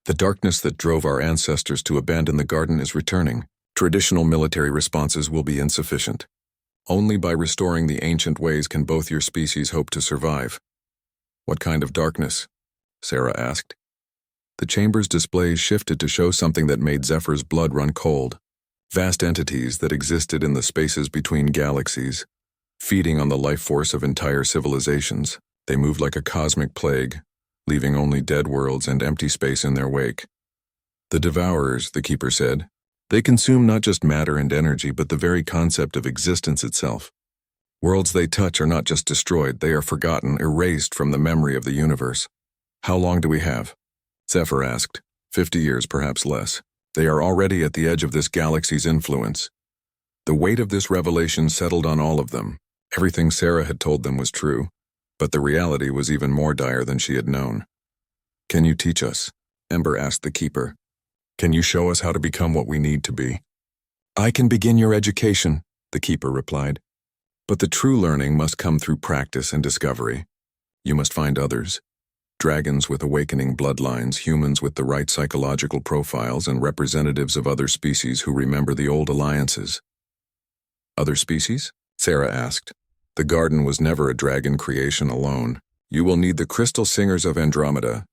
The darkness that drove our ancestors to abandon the garden is returning. Traditional military responses will be insufficient. Only by restoring the ancient ways can both your species hope to survive." "What kind of darkness?" Sarah asked. The chamber's displays shifted to show something that made Zephyr's blood run cold. Vast entities that existed in the spaces between galaxies, feeding on the life force of entire civilizations. They moved like a cosmic plague, leaving only dead worlds and empty space in their wake. "The Devourers," the keeper said. "They consume not just matter and energy, but the very concept of existence itself. Worlds they touch are not just destroyed, they are forgotten, erased from the memory of the universe." "How long do we have?" Zephyr asked. 50 years, perhaps less. They are already at the edge of this galaxy's influence. The weight of this revelation settled on all of them. Everything Sarah had told them was true, but the reality was even more dire than she had known. "Can you teach us?" Ember asked the keeper. Can you show us how to become what we need to be? I can begin your education, the keeper replied. But the true learning must come through practice and discovery. You must find others. Dragons with awakening bloodlines, humans with the right psychological profiles, and representatives of other species who remember the old alliances. Other species? Sarah asked. The garden was never a dragon creation alone. You will need the crystal singers of Andromeda,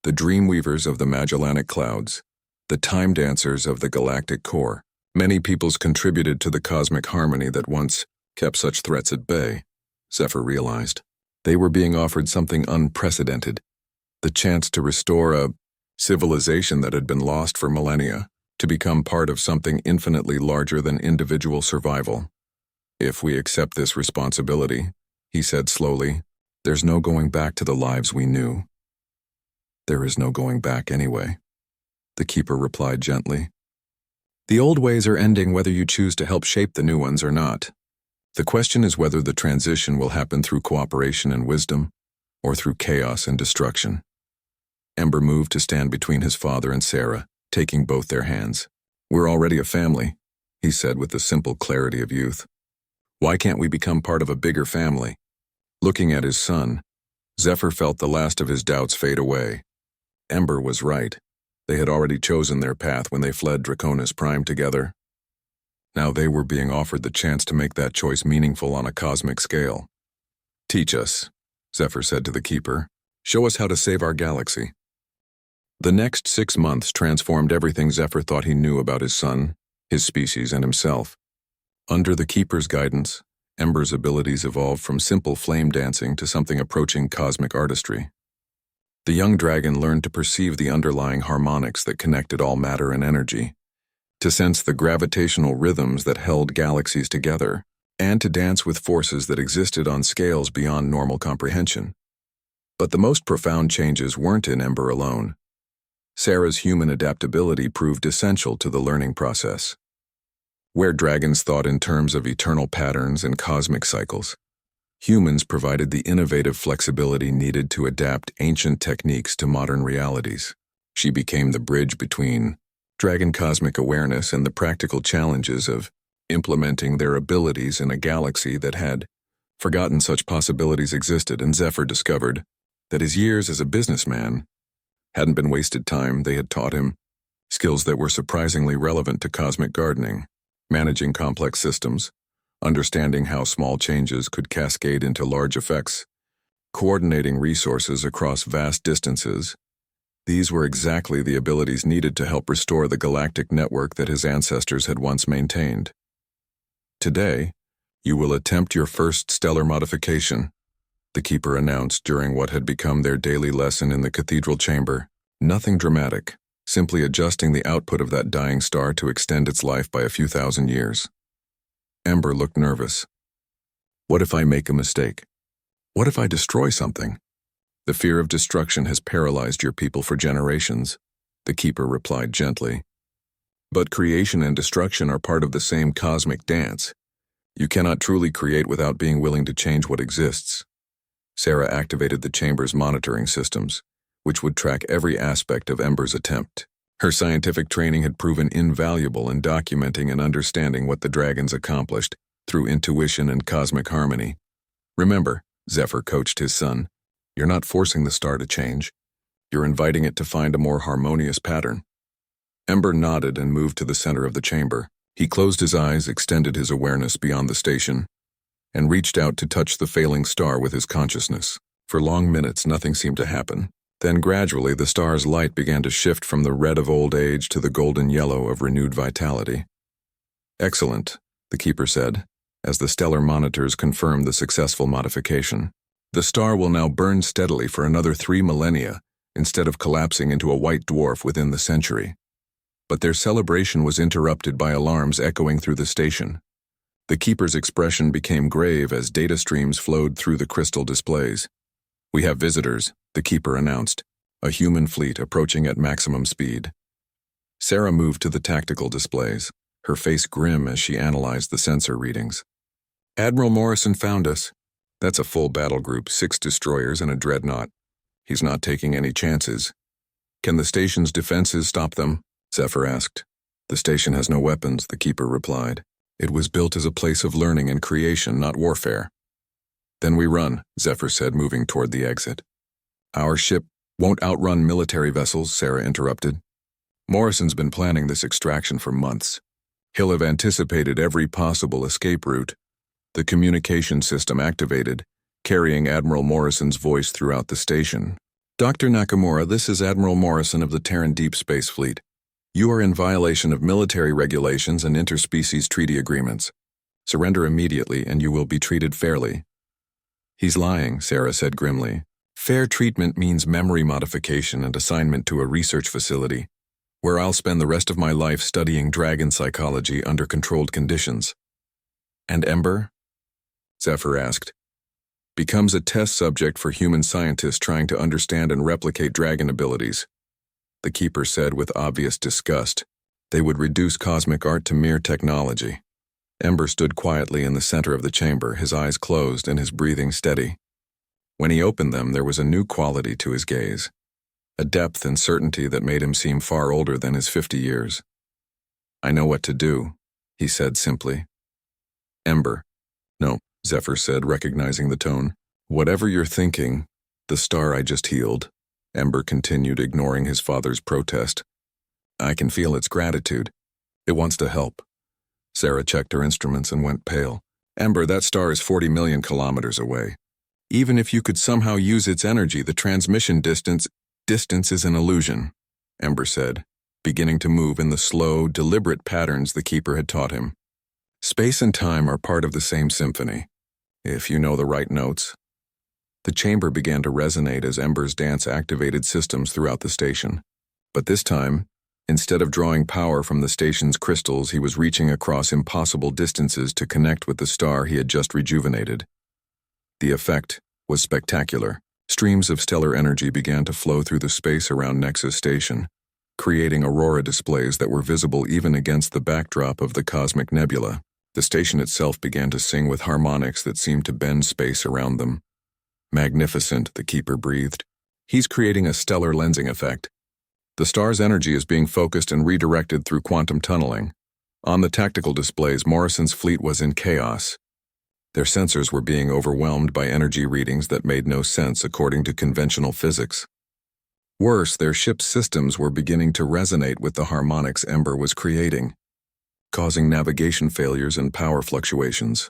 the dream weavers of the Magellanic Clouds, the time dancers of the galactic core. Many peoples contributed to the cosmic harmony that once kept such threats at bay. Zephyr realized. They were being offered something unprecedented, the chance to restore a civilization that had been lost for millennia, to become part of something infinitely larger than individual survival. If we accept this responsibility, he said slowly, there's no going back to the lives we knew. There is no going back anyway, the keeper replied gently. The old ways are ending whether you choose to help shape the new ones or not. The question is whether the transition will happen through cooperation and wisdom, or through chaos and destruction. Ember moved to stand between his father and Sarah, taking both their hands. We're already a family, he said with the simple clarity of youth. Why can't we become part of a bigger family? Looking at his son, Zephyr felt the last of his doubts fade away. Ember was right. They had already chosen their path when they fled Draconis Prime together. Now they were being offered the chance to make that choice meaningful on a cosmic scale. Teach us, Zephyr said to the keeper. Show us how to save our galaxy. The next 6 months transformed everything Zephyr thought he knew about his son, his species, and himself. Under the keeper's guidance, Ember's abilities evolved from simple flame dancing to something approaching cosmic artistry. The young dragon learned to perceive the underlying harmonics that connected all matter and energy, to sense the gravitational rhythms that held galaxies together, and to dance with forces that existed on scales beyond normal comprehension. But the most profound changes weren't in Ember alone. Sarah's human adaptability proved essential to the learning process. Where dragons thought in terms of eternal patterns and cosmic cycles, humans provided the innovative flexibility needed to adapt ancient techniques to modern realities. She became the bridge between dragon cosmic awareness and the practical challenges of implementing their abilities in a galaxy that had forgotten such possibilities existed, and Zephyr discovered that his years as a businessman hadn't been wasted time. They had taught him skills that were surprisingly relevant to cosmic gardening, managing complex systems, understanding how small changes could cascade into large effects, coordinating resources across vast distances. These were exactly the abilities needed to help restore the galactic network that his ancestors had once maintained. Today, you will attempt your first stellar modification, the keeper announced during what had become their daily lesson in the cathedral chamber. Nothing dramatic, simply adjusting the output of that dying star to extend its life by a few thousand years. Ember looked nervous. What if I make a mistake? What if I destroy something? The fear of destruction has paralyzed your people for generations, the keeper replied gently. But creation and destruction are part of the same cosmic dance. You cannot truly create without being willing to change what exists. Sarah activated the chamber's monitoring systems, which would track every aspect of Ember's attempt. Her scientific training had proven invaluable in documenting and understanding what the dragons accomplished through intuition and cosmic harmony. Remember, Zephyr coached his son, you're not forcing the star to change. You're inviting it to find a more harmonious pattern. Ember nodded and moved to the center of the chamber. He closed his eyes, extended his awareness beyond the station, and reached out to touch the failing star with his consciousness. For long minutes, nothing seemed to happen. Then gradually, the star's light began to shift from the red of old age to the golden yellow of renewed vitality. Excellent, the keeper said, as the stellar monitors confirmed the successful modification. The star will now burn steadily for another 3 millennia, instead of collapsing into a white dwarf within the century. But their celebration was interrupted by alarms echoing through the station. The keeper's expression became grave as data streams flowed through the crystal displays. We have visitors, the keeper announced, a human fleet approaching at maximum speed. Sarah moved to the tactical displays, her face grim as she analyzed the sensor readings. Admiral Morrison found us. That's a full battle group, 6 destroyers and a dreadnought. He's not taking any chances. Can the station's defenses stop them? Zephyr asked. The station has no weapons, the keeper replied. It was built as a place of learning and creation, not warfare. Then we run, Zephyr said, moving toward the exit. Our ship won't outrun military vessels, Sarah interrupted. Morrison's been planning this extraction for months. He'll have anticipated every possible escape route. The communication system activated, carrying Admiral Morrison's voice throughout the station. Dr. Nakamura, this is Admiral Morrison of the Terran Deep Space Fleet. You are in violation of military regulations and interspecies treaty agreements. Surrender immediately and you will be treated fairly. He's lying, Sarah said grimly. Fair treatment means memory modification and assignment to a research facility, where I'll spend the rest of my life studying dragon psychology under controlled conditions. And Ember? Zephyr asked. Becomes a test subject for human scientists trying to understand and replicate dragon abilities. The keeper said with obvious disgust. They would reduce cosmic art to mere technology. Ember stood quietly in the center of the chamber, his eyes closed and his breathing steady. When he opened them, there was a new quality to his gaze, a depth and certainty that made him seem far older than his 50 years. I know what to do, he said simply. Ember. No, Zephyr said, recognizing the tone. Whatever you're thinking, the star I just healed, Ember continued, ignoring his father's protest. I can feel its gratitude. It wants to help. Sarah checked her instruments and went pale. Ember, that star is 40 million kilometers away. Even if you could somehow use its energy, the transmission distance is an illusion, Ember said, beginning to move in the slow, deliberate patterns the keeper had taught him. Space and time are part of the same symphony, if you know the right notes. The chamber began to resonate as Ember's dance activated systems throughout the station. But this time, instead of drawing power from the station's crystals, he was reaching across impossible distances to connect with the star he had just rejuvenated. The effect was spectacular. Streams of stellar energy began to flow through the space around Nexus Station, creating aurora displays that were visible even against the backdrop of the cosmic nebula. The station itself began to sing with harmonics that seemed to bend space around them. Magnificent, the keeper breathed. He's creating a stellar lensing effect. The star's energy is being focused and redirected through quantum tunneling. On the tactical displays, Morrison's fleet was in chaos. Their sensors were being overwhelmed by energy readings that made no sense according to conventional physics. Worse, their ship's systems were beginning to resonate with the harmonics Ember was creating, causing navigation failures and power fluctuations.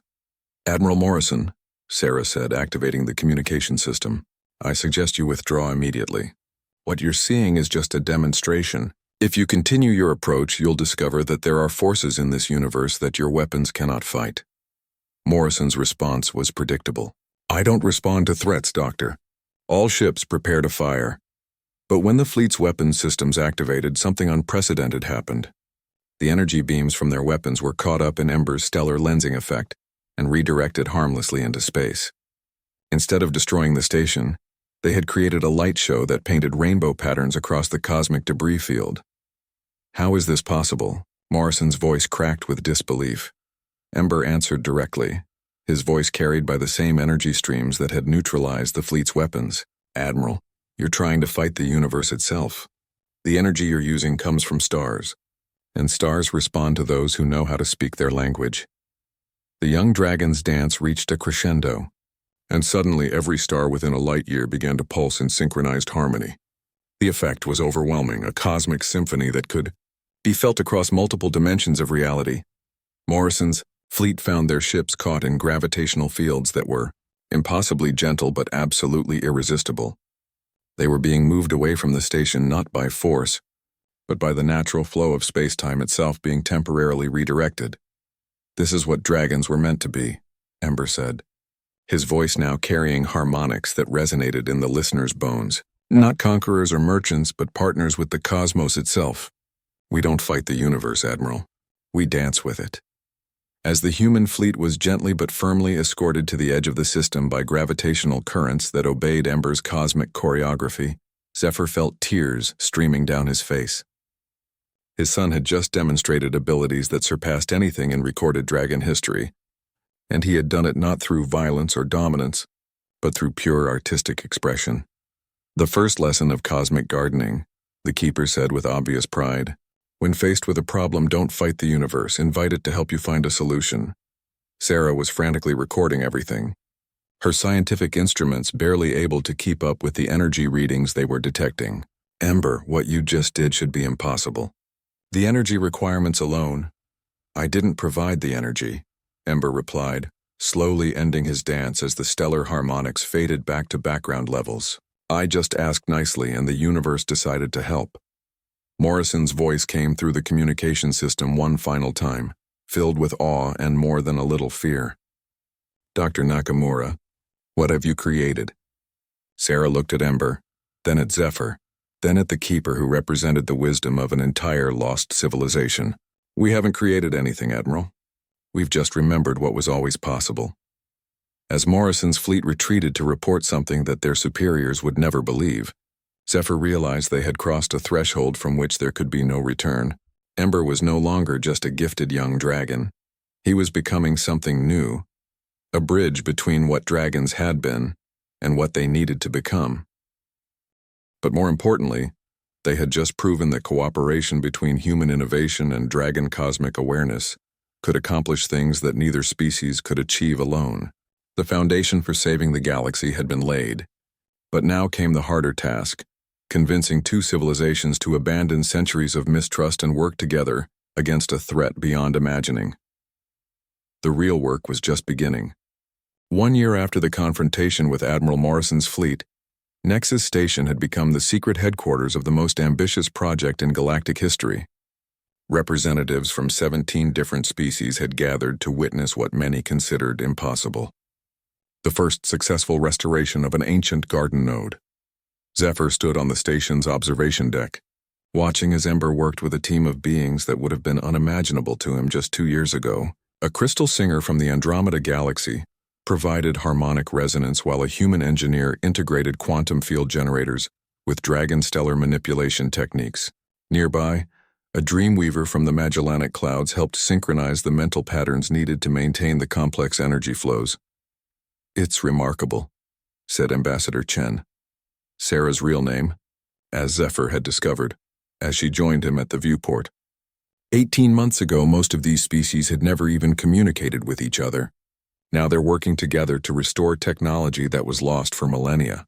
Admiral Morrison, Sarah said, activating the communication system. I suggest you withdraw immediately. What you're seeing is just a demonstration. If you continue your approach, you'll discover that there are forces in this universe that your weapons cannot fight. Morrison's response was predictable. I don't respond to threats, Doctor. All ships prepare to fire. But when the fleet's weapons systems activated, something unprecedented happened. The energy beams from their weapons were caught up in Ember's stellar lensing effect and redirected harmlessly into space. Instead of destroying the station, they had created a light show that painted rainbow patterns across the cosmic debris field. How is this possible? Morrison's voice cracked with disbelief. Ember answered directly, his voice carried by the same energy streams that had neutralized the fleet's weapons. Admiral, you're trying to fight the universe itself. The energy you're using comes from stars, and stars respond to those who know how to speak their language. The young dragon's dance reached a crescendo, and suddenly every star within a light year began to pulse in synchronized harmony. The effect was overwhelming, a cosmic symphony that could be felt across multiple dimensions of reality. Morrison's fleet found their ships caught in gravitational fields that were impossibly gentle but absolutely irresistible. They were being moved away from the station not by force, but by the natural flow of space-time itself being temporarily redirected. This is what dragons were meant to be, Ember said, his voice now carrying harmonics that resonated in the listener's bones. Not conquerors or merchants, but partners with the cosmos itself. We don't fight the universe, Admiral. We dance with it. As the human fleet was gently but firmly escorted to the edge of the system by gravitational currents that obeyed Ember's cosmic choreography, Zephyr felt tears streaming down his face. His son had just demonstrated abilities that surpassed anything in recorded dragon history, and he had done it not through violence or dominance, but through pure artistic expression. The first lesson of cosmic gardening, the keeper said with obvious pride. When faced with a problem, don't fight the universe, invite it to help you find a solution. Sarah was frantically recording everything, her scientific instruments barely able to keep up with the energy readings they were detecting. Ember, what you just did should be impossible. The energy requirements alone. I didn't provide the energy, Ember replied, slowly ending his dance as the stellar harmonics faded back to background levels. I just asked nicely and the universe decided to help. Morrison's voice came through the communication system one final time, filled with awe and more than a little fear. Dr. Nakamura, what have you created? Sarah looked at Ember, then at Zephyr, then at the Keeper who represented the wisdom of an entire lost civilization. We haven't created anything, Admiral. We've just remembered what was always possible. As Morrison's fleet retreated to report something that their superiors would never believe, Zephyr realized they had crossed a threshold from which there could be no return. Ember was no longer just a gifted young dragon. He was becoming something new, a bridge between what dragons had been and what they needed to become. But more importantly, they had just proven that cooperation between human innovation and dragon cosmic awareness could accomplish things that neither species could achieve alone. The foundation for saving the galaxy had been laid, but now came the harder task, convincing two civilizations to abandon centuries of mistrust and work together against a threat beyond imagining. The real work was just beginning. 1 year after the confrontation with Admiral Morrison's fleet, Nexus Station had become the secret headquarters of the most ambitious project in galactic history. Representatives from 17 different species had gathered to witness what many considered impossible: the first successful restoration of an ancient garden node. Zephyr stood on the station's observation deck, watching as Ember worked with a team of beings that would have been unimaginable to him just 2 years ago. A crystal singer from the Andromeda galaxy provided harmonic resonance while a human engineer integrated quantum field generators with dragon stellar manipulation techniques. Nearby, a dreamweaver from the Magellanic clouds helped synchronize the mental patterns needed to maintain the complex energy flows. It's remarkable, said Ambassador Chen, Sarah's real name, as Zephyr had discovered, as she joined him at the viewport. 18 months ago, most of these species had never even communicated with each other. Now they're working together to restore technology that was lost for millennia.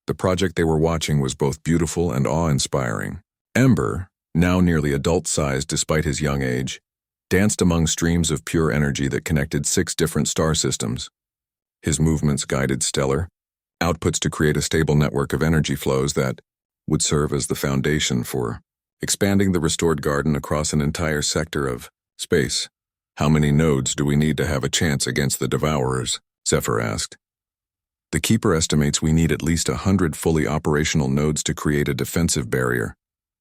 The project they were watching was both beautiful and awe-inspiring. Ember, now nearly adult-sized despite his young age, danced among streams of pure energy that connected 6 different star systems. His movements guided stellar outputs to create a stable network of energy flows that would serve as the foundation for expanding the restored garden across an entire sector of space. How many nodes do we need to have a chance against the Devourers? Zephyr asked. The Keeper estimates we need at least 100 fully operational nodes to create a defensive barrier,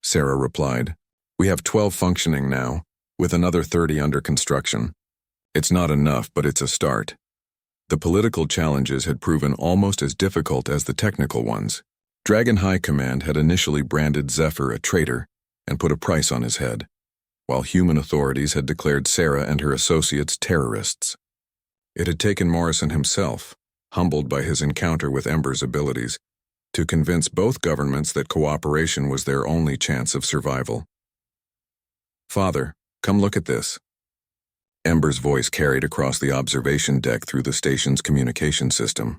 Sarah replied. We have 12 functioning now, with another 30 under construction. It's not enough, but it's a start. The political challenges had proven almost as difficult as the technical ones. Dragon High Command had initially branded Zephyr a traitor and put a price on his head, while human authorities had declared Sarah and her associates terrorists. It had taken Morrison himself, humbled by his encounter with Ember's abilities, to convince both governments that cooperation was their only chance of survival. Father, come look at this. Ember's voice carried across the observation deck through the station's communication system.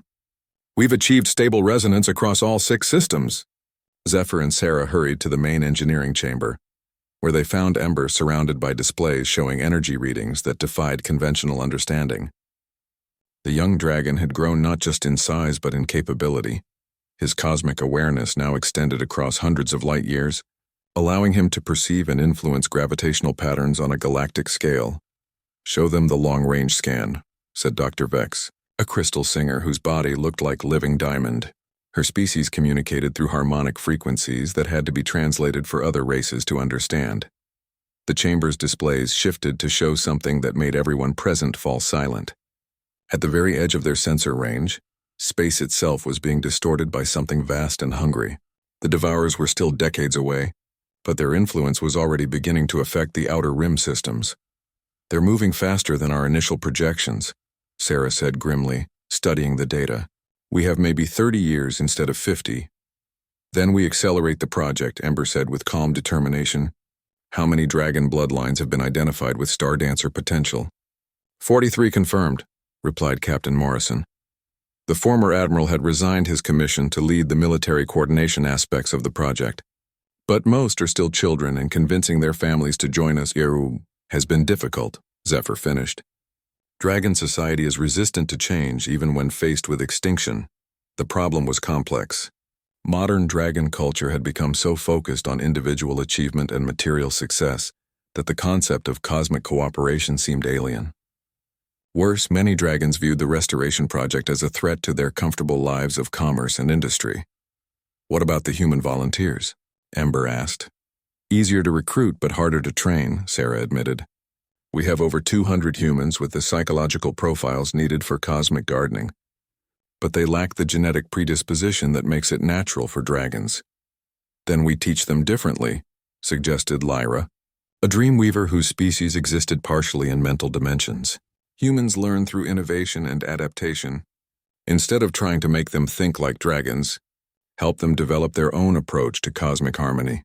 We've achieved stable resonance across all 6 systems. Zephyr and Sarah hurried to the main engineering chamber, where they found Ember surrounded by displays showing energy readings that defied conventional understanding. The young dragon had grown not just in size but in capability. His cosmic awareness now extended across hundreds of light years, allowing him to perceive and influence gravitational patterns on a galactic scale. Show them the long-range scan, said Dr. Vex, a crystal singer whose body looked like living diamond. Her species communicated through harmonic frequencies that had to be translated for other races to understand. The chamber's displays shifted to show something that made everyone present fall silent. At the very edge of their sensor range, space itself was being distorted by something vast and hungry. The Devourers were still decades away, but their influence was already beginning to affect the outer rim systems. They're moving faster than our initial projections, Sarah said grimly, studying the data. We have maybe 30 years instead of 50. Then we accelerate the project, Ember said with calm determination. How many dragon bloodlines have been identified with Star Dancer potential? 43 confirmed, replied Captain Morrison. The former admiral had resigned his commission to lead the military coordination aspects of the project. But most are still children, and convincing their families to join us has been difficult, Zephyr finished. Dragon society is resistant to change even when faced with extinction. The problem was complex. Modern dragon culture had become so focused on individual achievement and material success that the concept of cosmic cooperation seemed alien. Worse, many dragons viewed the restoration project as a threat to their comfortable lives of commerce and industry. What about the human volunteers? Ember asked. Easier to recruit but harder to train, Sarah admitted. We have over 200 humans with the psychological profiles needed for cosmic gardening. But they lack the genetic predisposition that makes it natural for dragons. Then we teach them differently, suggested Lyra, a dreamweaver whose species existed partially in mental dimensions. Humans learn through innovation and adaptation. Instead of trying to make them think like dragons, help them develop their own approach to cosmic harmony.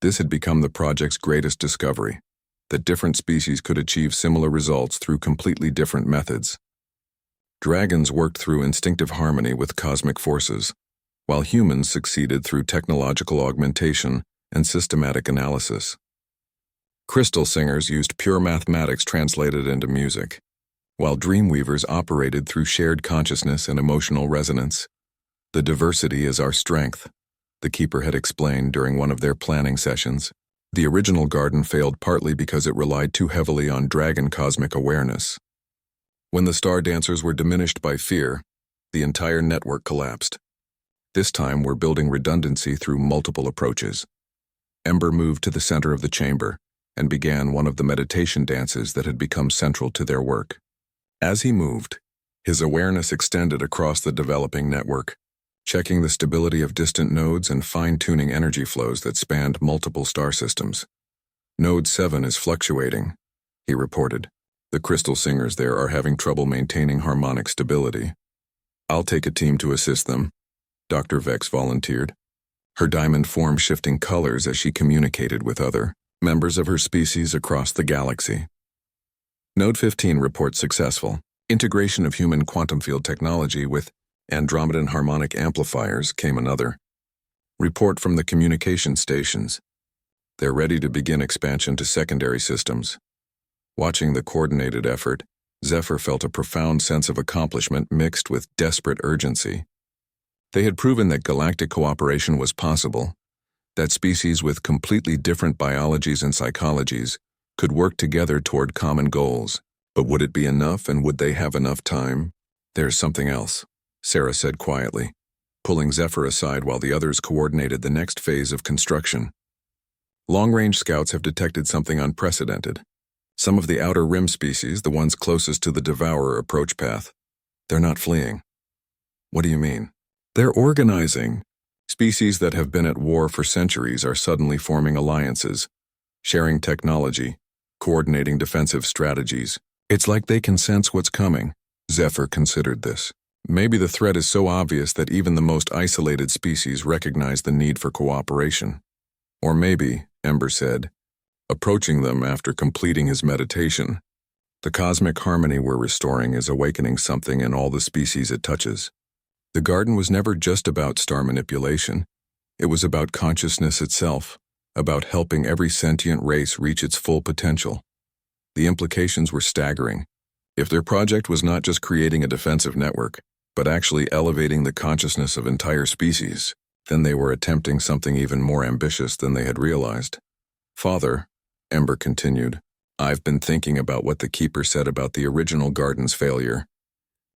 This had become the project's greatest discovery, that different species could achieve similar results through completely different methods. Dragons worked through instinctive harmony with cosmic forces, while humans succeeded through technological augmentation and systematic analysis. Crystal singers used pure mathematics translated into music, while dreamweavers operated through shared consciousness and emotional resonance. The diversity is our strength, the keeper had explained during one of their planning sessions. The original garden failed partly because it relied too heavily on dragon cosmic awareness. When the Star Dancers were diminished by fear, the entire network collapsed. This time we're building redundancy through multiple approaches. Ember moved to the center of the chamber and began one of the meditation dances that had become central to their work. As he moved, his awareness extended across the developing network, checking the stability of distant nodes and fine-tuning energy flows that spanned multiple star systems. Node 7 is fluctuating, he reported. The crystal singers there are having trouble maintaining harmonic stability. I'll take a team to assist them, Dr. Vex volunteered, her diamond form shifting colors as she communicated with other members of her species across the galaxy. Node 15 reports successful. Integration of human quantum field technology with Andromedan harmonic amplifiers, came another. Report from the communication stations. They're ready to begin expansion to secondary systems. Watching the coordinated effort, Zephyr felt a profound sense of accomplishment mixed with desperate urgency. They had proven that galactic cooperation was possible, that species with completely different biologies and psychologies could work together toward common goals. But would it be enough, and would they have enough time? There's something else, Sarah said quietly, pulling Zephyr aside while the others coordinated the next phase of construction. Long-range scouts have detected something unprecedented. Some of the outer rim species, the ones closest to the Devourer approach path, they're not fleeing. What do you mean? They're organizing. Species that have been at war for centuries are suddenly forming alliances, sharing technology, coordinating defensive strategies. It's like they can sense what's coming. Zephyr considered this. Maybe the threat is so obvious that even the most isolated species recognize the need for cooperation. Or maybe, Ember said, approaching them after completing his meditation, the cosmic harmony we're restoring is awakening something in all the species it touches. The garden was never just about star manipulation. It was about consciousness itself, about helping every sentient race reach its full potential. The implications were staggering. If their project was not just creating a defensive network, but actually elevating the consciousness of entire species, then they were attempting something even more ambitious than they had realized. Father, Ember continued, I've been thinking about what the Keeper said about the original garden's failure.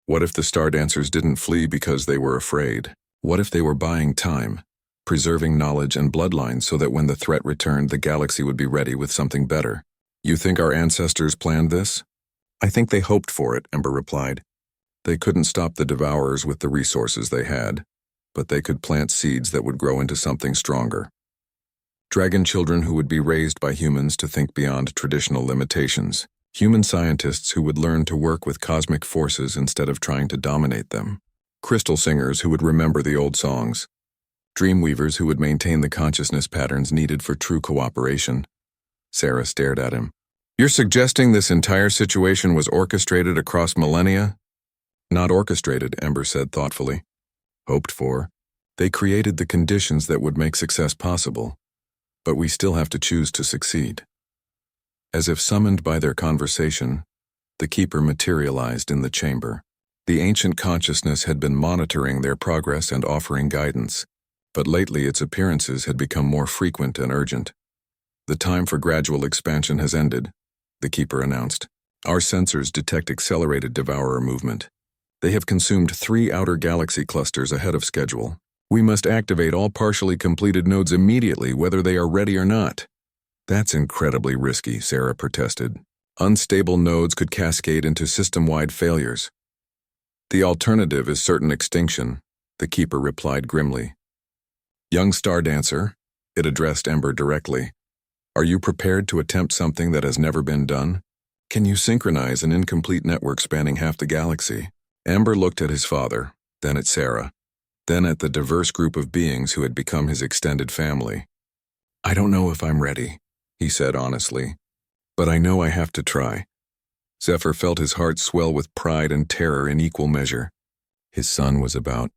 What if the Star Dancers didn't flee because they were afraid? What if they were buying time, preserving knowledge and bloodlines so that when the threat returned, the galaxy would be ready with something better? You think our ancestors planned this? I think they hoped for it, Ember replied. They couldn't stop the Devourers with the resources they had, but they could plant seeds that would grow into something stronger. Dragon children who would be raised by humans to think beyond traditional limitations. Human scientists who would learn to work with cosmic forces instead of trying to dominate them. Crystal singers who would remember the old songs. Dreamweavers who would maintain the consciousness patterns needed for true cooperation. Sarah stared at him. You're suggesting this entire situation was orchestrated across millennia? Not orchestrated, Ember said thoughtfully. Hoped for. They created the conditions that would make success possible. But we still have to choose to succeed. As if summoned by their conversation, the keeper materialized in the chamber. The ancient consciousness had been monitoring their progress and offering guidance, but lately its appearances had become more frequent and urgent. The time for gradual expansion has ended, the keeper announced. Our sensors detect accelerated devourer movement. They have consumed 3 outer galaxy clusters ahead of schedule. We must activate all partially completed nodes immediately, whether they are ready or not. That's incredibly risky, Sarah protested. Unstable nodes could cascade into system-wide failures. The alternative is certain extinction, the keeper replied grimly. Young Star Dancer, it addressed Ember directly. Are you prepared to attempt something that has never been done? Can you synchronize an incomplete network spanning half the galaxy? Ember looked at his father, then at Sarah, then at the diverse group of beings who had become his extended family. I don't know if I'm ready, he said honestly, but I know I have to try. Zephyr felt his heart swell with pride and terror in equal measure. His son was about